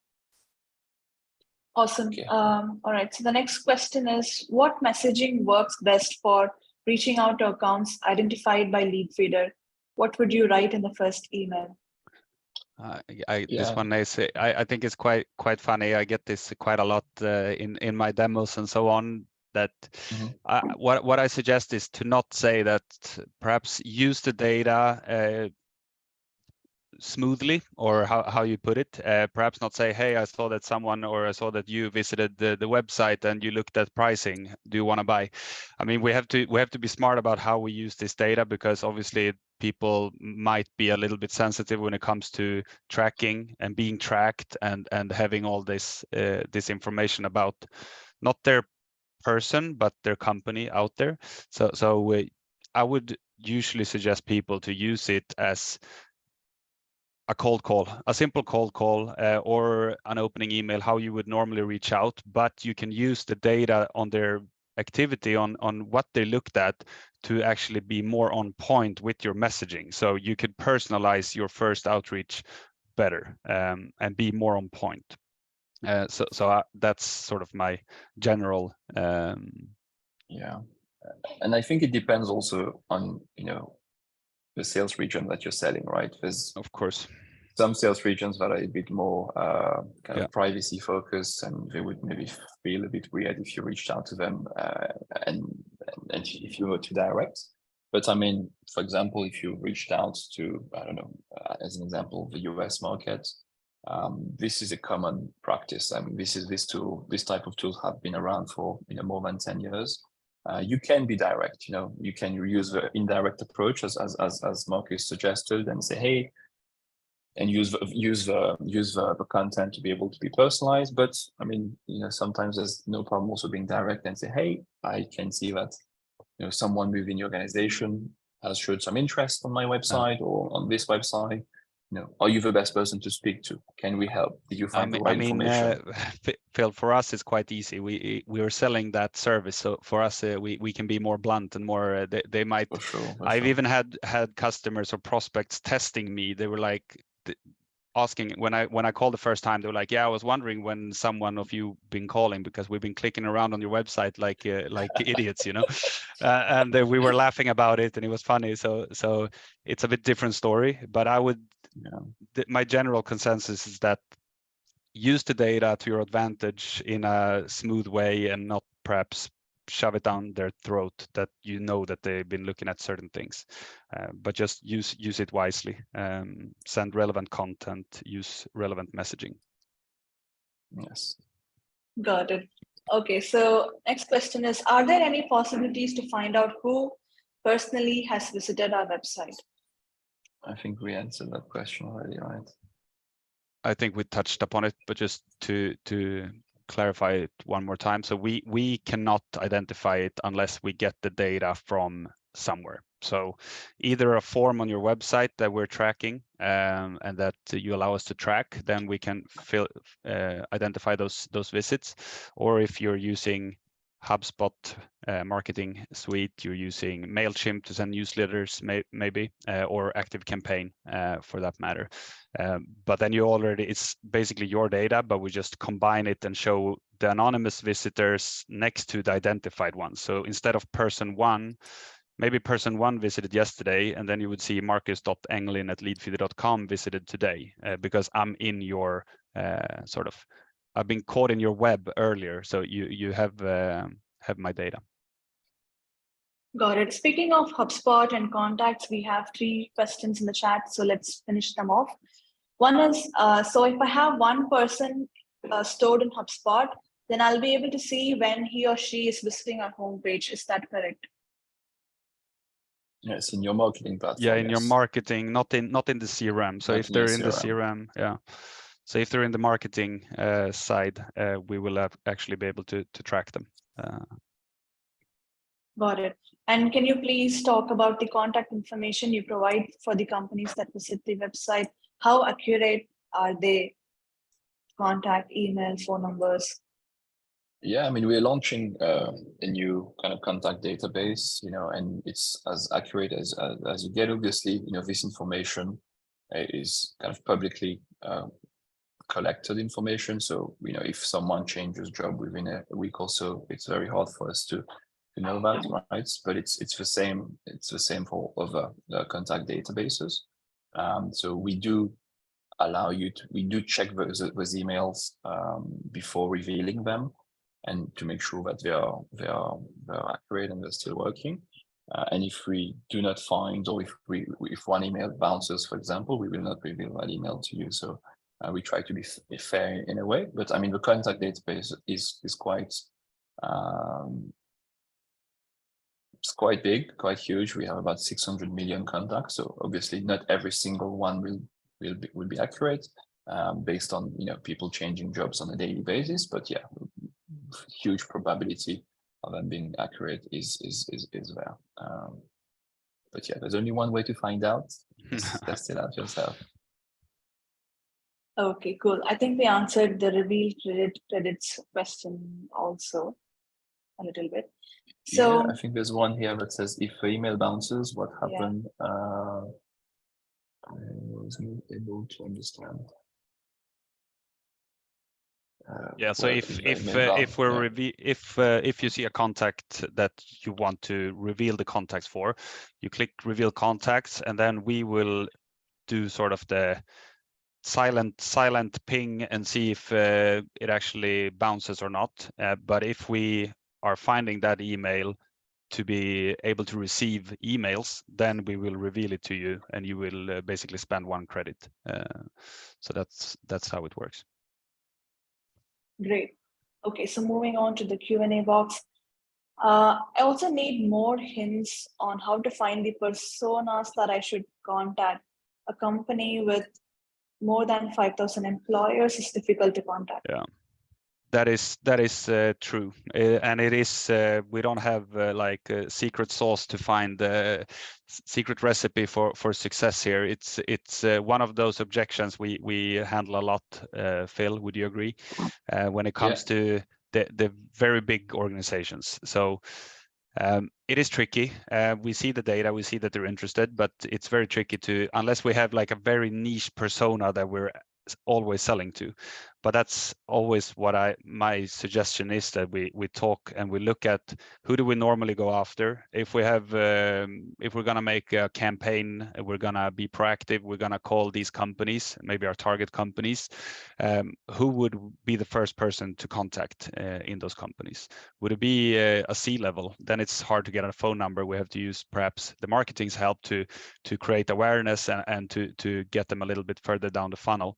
S1: Awesome. Okay. All right. So the next question is, what messaging works best for reaching out to accounts identified by Leadfeeder? What would you write in the first email?
S2: This one is, I think it's quite funny. I get this quite a lot in my demos and so on. That what I suggest is to not say that. Perhaps use the data smoothly, or how you put it. Perhaps not say, hey, I saw that someone, or I saw that you visited the website and you looked at pricing. Do you want to buy? I mean, we have to be smart about how we use this data, because obviously people might be a little bit sensitive when it comes to tracking and being tracked and having all this information about not their person but their company out there. So I would usually suggest people to use it as a cold call, a simple cold call, or an opening email, how you would normally reach out, but you can use the data on their activity, on what they looked at, to actually be more on point with your messaging. So you could personalize your first outreach better, and be more on point. So that's sort of my general.
S3: Yeah, and I think it depends also on the sales region that you're selling, right? There's
S2: of course
S3: some sales regions that are a bit more kind of privacy focused, and they would maybe feel a bit weird if you reached out to them and if you were to direct. But I mean, for example, if you reached out to, I don't know, as an example, the US market, this is a common practice. I mean, this type of tools have been around for more than 10 years. You can be direct, you can use the indirect approach as Marcus suggested, and say, hey, and use the content to be able to be personalized. But I mean, sometimes there's no problem also being direct and say, hey, I can see that someone within your organization has showed some interest on my website or on this website. Are you the best person to speak to? Can we help? Did you find the right information?
S2: Phil, for us, it's quite easy. We are selling that service, so for us, we can be more blunt and more. They might.
S3: For sure.
S2: I've even had customers or prospects testing me. They were like asking when I called the first time. They were like, "Yeah, I was wondering when someone of you been calling because we've been clicking around on your website like idiots, and we were laughing about it, and it was funny. So it's a bit different story, but I would. Yeah. My general consensus is that use the data to your advantage in a smooth way and not perhaps shove it down their throat that that they've been looking at certain things, but just use it wisely. Send relevant content, use relevant messaging.
S3: Yes.
S1: Got it. Okay, so next question is, are there any possibilities to find out who personally has visited our website?
S3: I think we answered that question already, right?
S2: I think we touched upon it, but just to clarify it one more time. So we cannot identify it unless we get the data from somewhere. So either a form on your website that we're tracking and that you allow us to track, then we can identify those visits. Or if you're using HubSpot marketing suite, you're using MailChimp to send newsletters, maybe, or ActiveCampaign for that matter. But then it's basically your data, but we just combine it and show the anonymous visitors next to the identified ones. So instead of person one, maybe person one visited yesterday, and then you would see marcus.englin@leadfeeder.com visited today, because I'm in your I've been caught in your web earlier, so you have my data.
S1: Got it. Speaking of HubSpot and contacts, we have 3 questions in the chat, so let's finish them off. One is, so if I have one person stored in HubSpot, then I'll be able to see when he or she is visiting our homepage. Is that correct?
S3: Yes, in your marketing platform.
S2: Yeah, in your marketing, not in the CRM. So if they're in the CRM, yeah. So if they're in the marketing side, we will actually be able to track them.
S1: Got it. And can you please talk about the contact information you provide for the companies that visit the website? How accurate are they? Contact, email, phone numbers?
S3: Yeah, I mean, we're launching a new kind of contact database, and it's as accurate as you get. Obviously, this information is kind of publicly collected information. So, if someone changes job within a week or so, it's very hard for us to know that, right? But it's the same. It's the same for other contact databases. So we do allow we do check those emails before revealing them, and to make sure that they are accurate and they're still working. And if we do not find, or if one email bounces, for example, we will not reveal that email to you. So we try to be fair in a way. But I mean, the contact database is quite it's quite big, quite huge. We have about 600 million contacts. So obviously, not every single one will be accurate based on people changing jobs on a daily basis. But yeah, huge probability of them being accurate is there. But yeah, there's only one way to find out. Just test it out yourself.
S1: Okay, cool. I think we answered the reveal credits question also a little bit. So
S3: yeah, I think there's one here that says, if the email bounces, what happened? I wasn't able to understand.
S2: Yeah, so if you see a contact that you want to reveal the contacts for, you click reveal contacts, and then we will do sort of the silent ping and see if it actually bounces or not. But if we are finding that email to be able to receive emails, then we will reveal it to you, and you will basically spend 1 credit. So that's how it works.
S1: Great. Okay, so moving on to the Q&A box. I also need more hints on how to find the personas that I should contact. A company with more than 5,000 employers is difficult to contact.
S2: Yeah, that is true, and it is. We don't have like a secret sauce to find the secret recipe for success here. It's one of those objections we handle a lot. Phil, would you agree? When it comes to the very big organizations. So it is tricky. We see the data, we see that they're interested, but it's very tricky to, unless we have like a very niche persona that we're always selling to. But that's always what my suggestion is, that we talk and we look at who do we normally go after. If we have if we're gonna make a campaign, we're gonna be proactive, we're gonna call these companies, maybe our target companies. Who would be the first person to contact in those companies? Would it be a C-level? Then it's hard to get a phone number. We have to use perhaps the marketing's help to create awareness and to get them a little bit further down the funnel.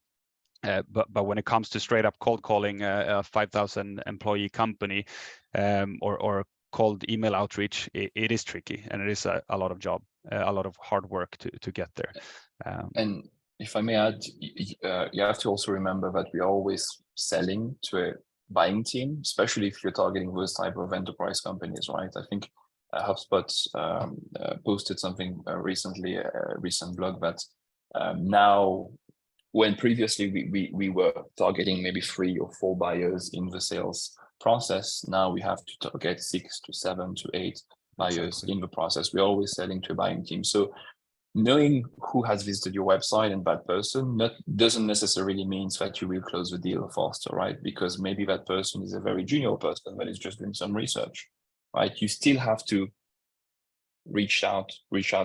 S2: But when it comes to straight up cold calling a 5,000 employee company or cold email outreach, it is tricky, and it is a lot of job, a lot of hard work to get there.
S3: And if I may add, you have to also remember that we are always selling to a buying team, especially if you're targeting those type of enterprise companies, right? I think HubSpot posted something recently, a recent blog that now, when previously we were targeting maybe 3 or 4 buyers in the sales process, now we have to target 6 to 7 to 8 buyers in the process. We're always selling to a buying team. So knowing who has visited your website and that person doesn't necessarily mean that you will close the deal faster, right? Because maybe that person is a very junior person that is just doing some research, right? You still have to reach out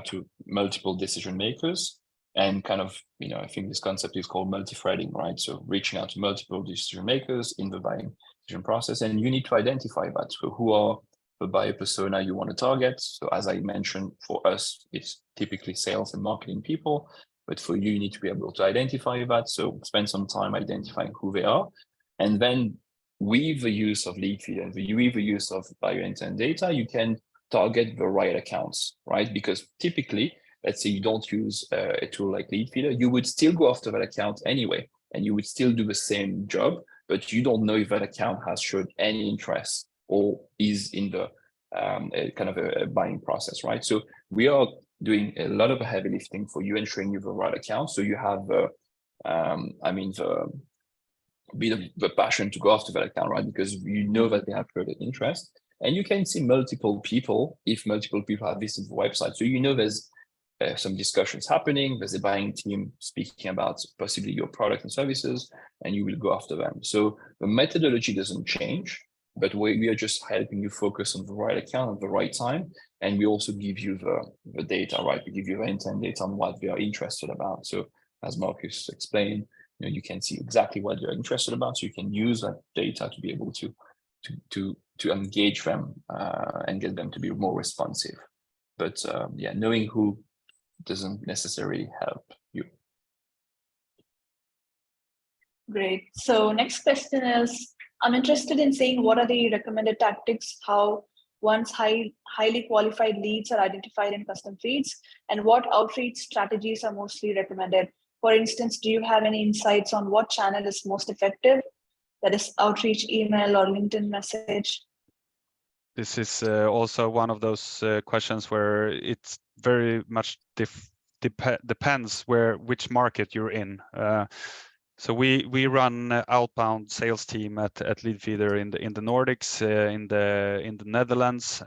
S3: to multiple decision makers. And kind of, I think this concept is called multi-threading, right? So reaching out to multiple decision makers in the buying decision process, and you need to identify that. So who are the buyer persona you want to target? So as I mentioned, for us, it's typically sales and marketing people, but for you, you need to be able to identify that. So spend some time identifying who they are. And then with the use of Leadfeeder and with the use of buyer intent data, you can target the right accounts, right? Because typically, let's say you don't use a tool like Leadfeeder, you would still go after that account anyway, and you would still do the same job, but you don't know if that account has showed any interest or is in the kind of a buying process, right? So we are doing a lot of heavy lifting for you, ensuring you have the right account. So you have, the passion to go after that account, right? Because you know that they have showed an interest, and you can see multiple people if multiple people have visited the website. So you know there's some discussions happening, there's a buying team speaking about possibly your product and services, and you will go after them. So the methodology doesn't change, but we are just helping you focus on the right account at the right time. And we also give you the data, right? We give you the intent data on what they are interested about. So as Marcus explained, you can see exactly what they're interested about. So you can use that data to be able to engage them and get them to be more responsive. But knowing who doesn't necessarily help you.
S1: Great. So next question is, I'm interested in seeing what are the recommended tactics, how once highly qualified leads are identified in custom feeds, and what outreach strategies are mostly recommended. For instance, do you have any insights on what channel is most effective? That is outreach, email, or LinkedIn message?
S2: This is also one of those questions where it's very much depends which market you're in. So we run outbound sales team at Leadfeeder in the Nordics, in the Netherlands,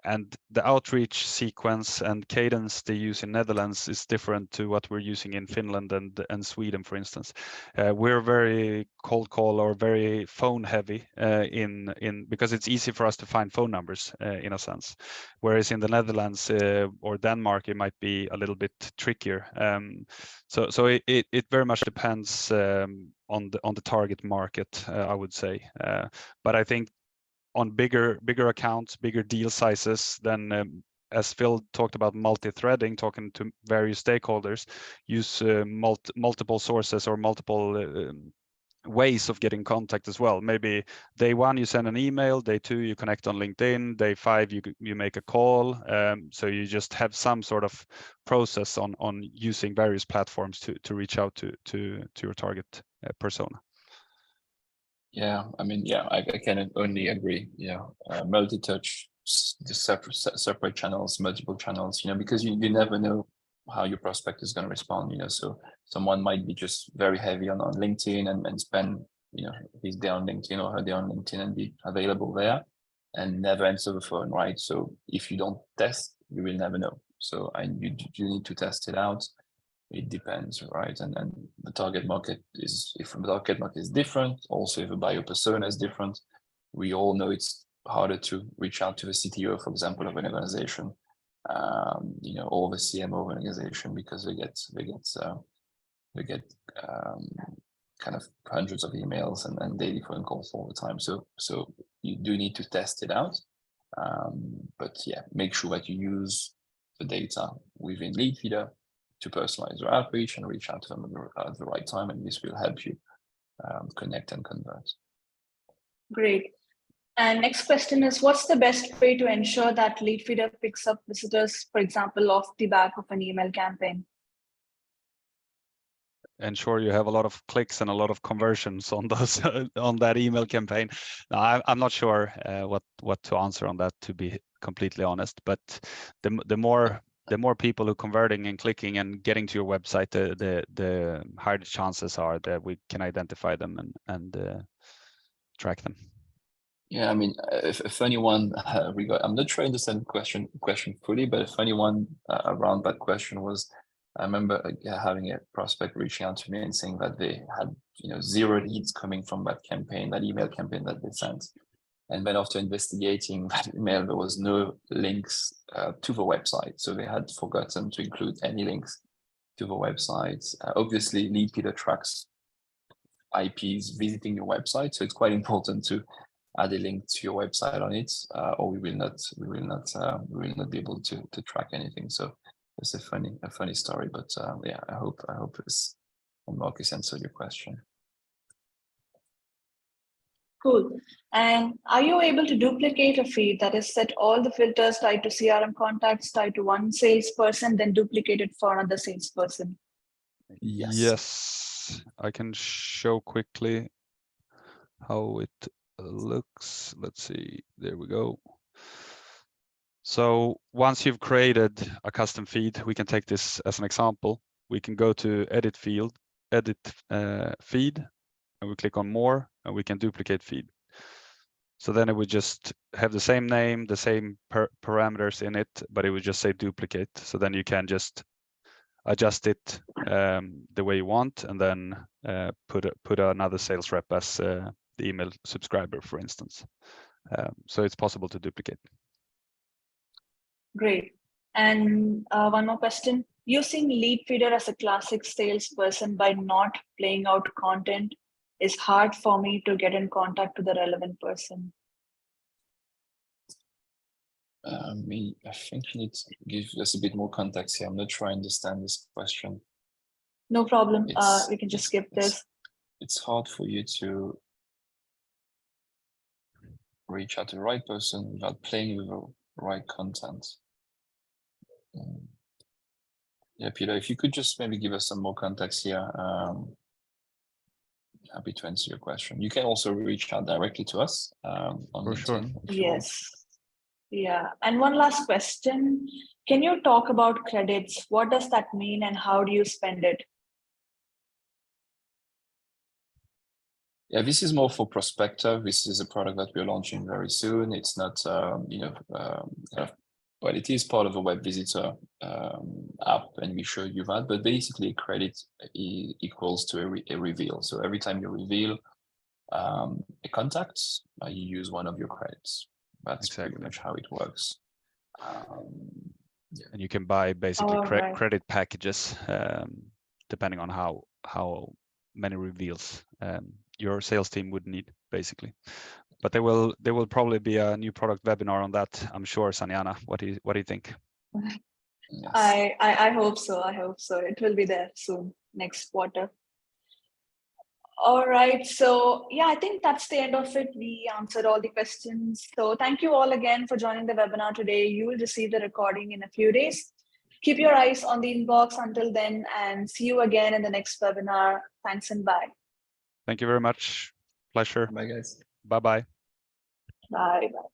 S2: and the outreach sequence and cadence they use in Netherlands is different to what we're using in Finland and Sweden, for instance. We're very cold call or very phone heavy because it's easy for us to find phone numbers in a sense. Whereas in the Netherlands or Denmark, it might be a little bit trickier. So it very much depends on the target market, I would say. But I think on bigger accounts, bigger deal sizes, then as Phil talked about multi-threading, talking to various stakeholders, use multiple sources or multiple ways of getting contact as well. Maybe day 1 you send an email, day 2 you connect on LinkedIn, day 5 you make a call. So you just have some sort of process on using various platforms to reach out to your target persona.
S3: Yeah, I mean, yeah, I can only agree. Multi-touch, the separate channels, multiple channels. Because you never know how your prospect is going to respond. So someone might be just very heavy on LinkedIn and spend his day on LinkedIn or her day on LinkedIn and be available there and never answer the phone, right? So if you don't test, you will never know. So you need to test it out. It depends, right? And then the target market is, if the target market is different, also if the buyer persona is different, we all know it's harder to reach out to the CTO, for example, of an organization, or the CMO of an organization, because they get kind of hundreds of emails and daily phone calls all the time. So you do need to test it out. But yeah, make sure that you use the data within Leadfeeder to personalize your outreach and reach out to them at the right time, and this will help you connect and convert.
S1: Great. And next question is, what's the best way to ensure that Leadfeeder picks up visitors, for example, off the back of an email campaign?
S2: Ensure you have a lot of clicks and a lot of conversions on those on that email campaign. Now, I'm not sure what to answer on that, to be completely honest. But the more people who are converting and clicking and getting to your website, the higher the chances are that we can identify them and track them.
S3: Yeah, I mean, a funny one. I'm not sure I understand the question fully, but a funny one around that question was, I remember having a prospect reaching out to me and saying that they had 0 leads coming from that campaign, that email campaign that they sent. And then after investigating that email, there was no links to the website. So they had forgotten to include any links to the website. Obviously, Leadfeeder tracks IPs visiting your website, so it's quite important to add a link to your website on it, or we will not be able to track anything. So it's a funny story, but yeah, I hope this, Marcus, answered your question.
S1: Cool. And are you able to duplicate a feed, that is, set all the filters tied to CRM contacts tied to one salesperson, then duplicate it for another salesperson?
S2: Yes, I can show quickly how it looks. Let's see, there we go. So once you've created a custom feed, we can take this as an example. We can go to edit feed, and we click on more, and we can duplicate feed. So then it would just have the same name, the same parameters in it, but it would just say duplicate. So then you can just adjust it the way you want, and then put another sales rep as the email subscriber, for instance. So it's possible to duplicate.
S1: Great. And one more question. Using Leadfeeder as a classic salesperson by not playing out content is hard for me to get in contact to the relevant person.
S3: I think you need to give us a bit more context here. I'm not sure I understand this question.
S1: No problem. We can just skip this.
S3: It's hard for you to reach out to the right person without playing with the right content. Yeah, Peter, if you could just maybe give us some more context here. Happy to answer your question. You can also reach out directly to us on LinkedIn.
S2: Sure.
S1: Yes. Yeah. And one last question. Can you talk about credits? What does that mean and how do you spend it?
S3: Yeah, this is more for prospector. This is a product that we're launching very soon. It's not, well, it is part of a web visitor app, and we show you that. But basically, credit equals to a reveal. So every time you reveal a contact, you use one of your credits. That's pretty much how it works.
S2: And you can buy basically credit packages depending on how many reveals your sales team would need, basically. but there will probably be a new product webinar on that, I'm sure. Sanjana, what do you think?
S3: Yes.
S1: I hope so. I hope so. It will be there soon, next quarter. All right. So yeah, I think that's the end of it. We answered all the questions. So thank you all again for joining the webinar today. You will receive the recording in a few days. Keep your eyes on the inbox until then, and see you again in the next webinar. Thanks and bye.
S2: Thank you very much. Pleasure.
S3: Bye, guys.
S2: Bye-bye.
S1: Bye. Bye.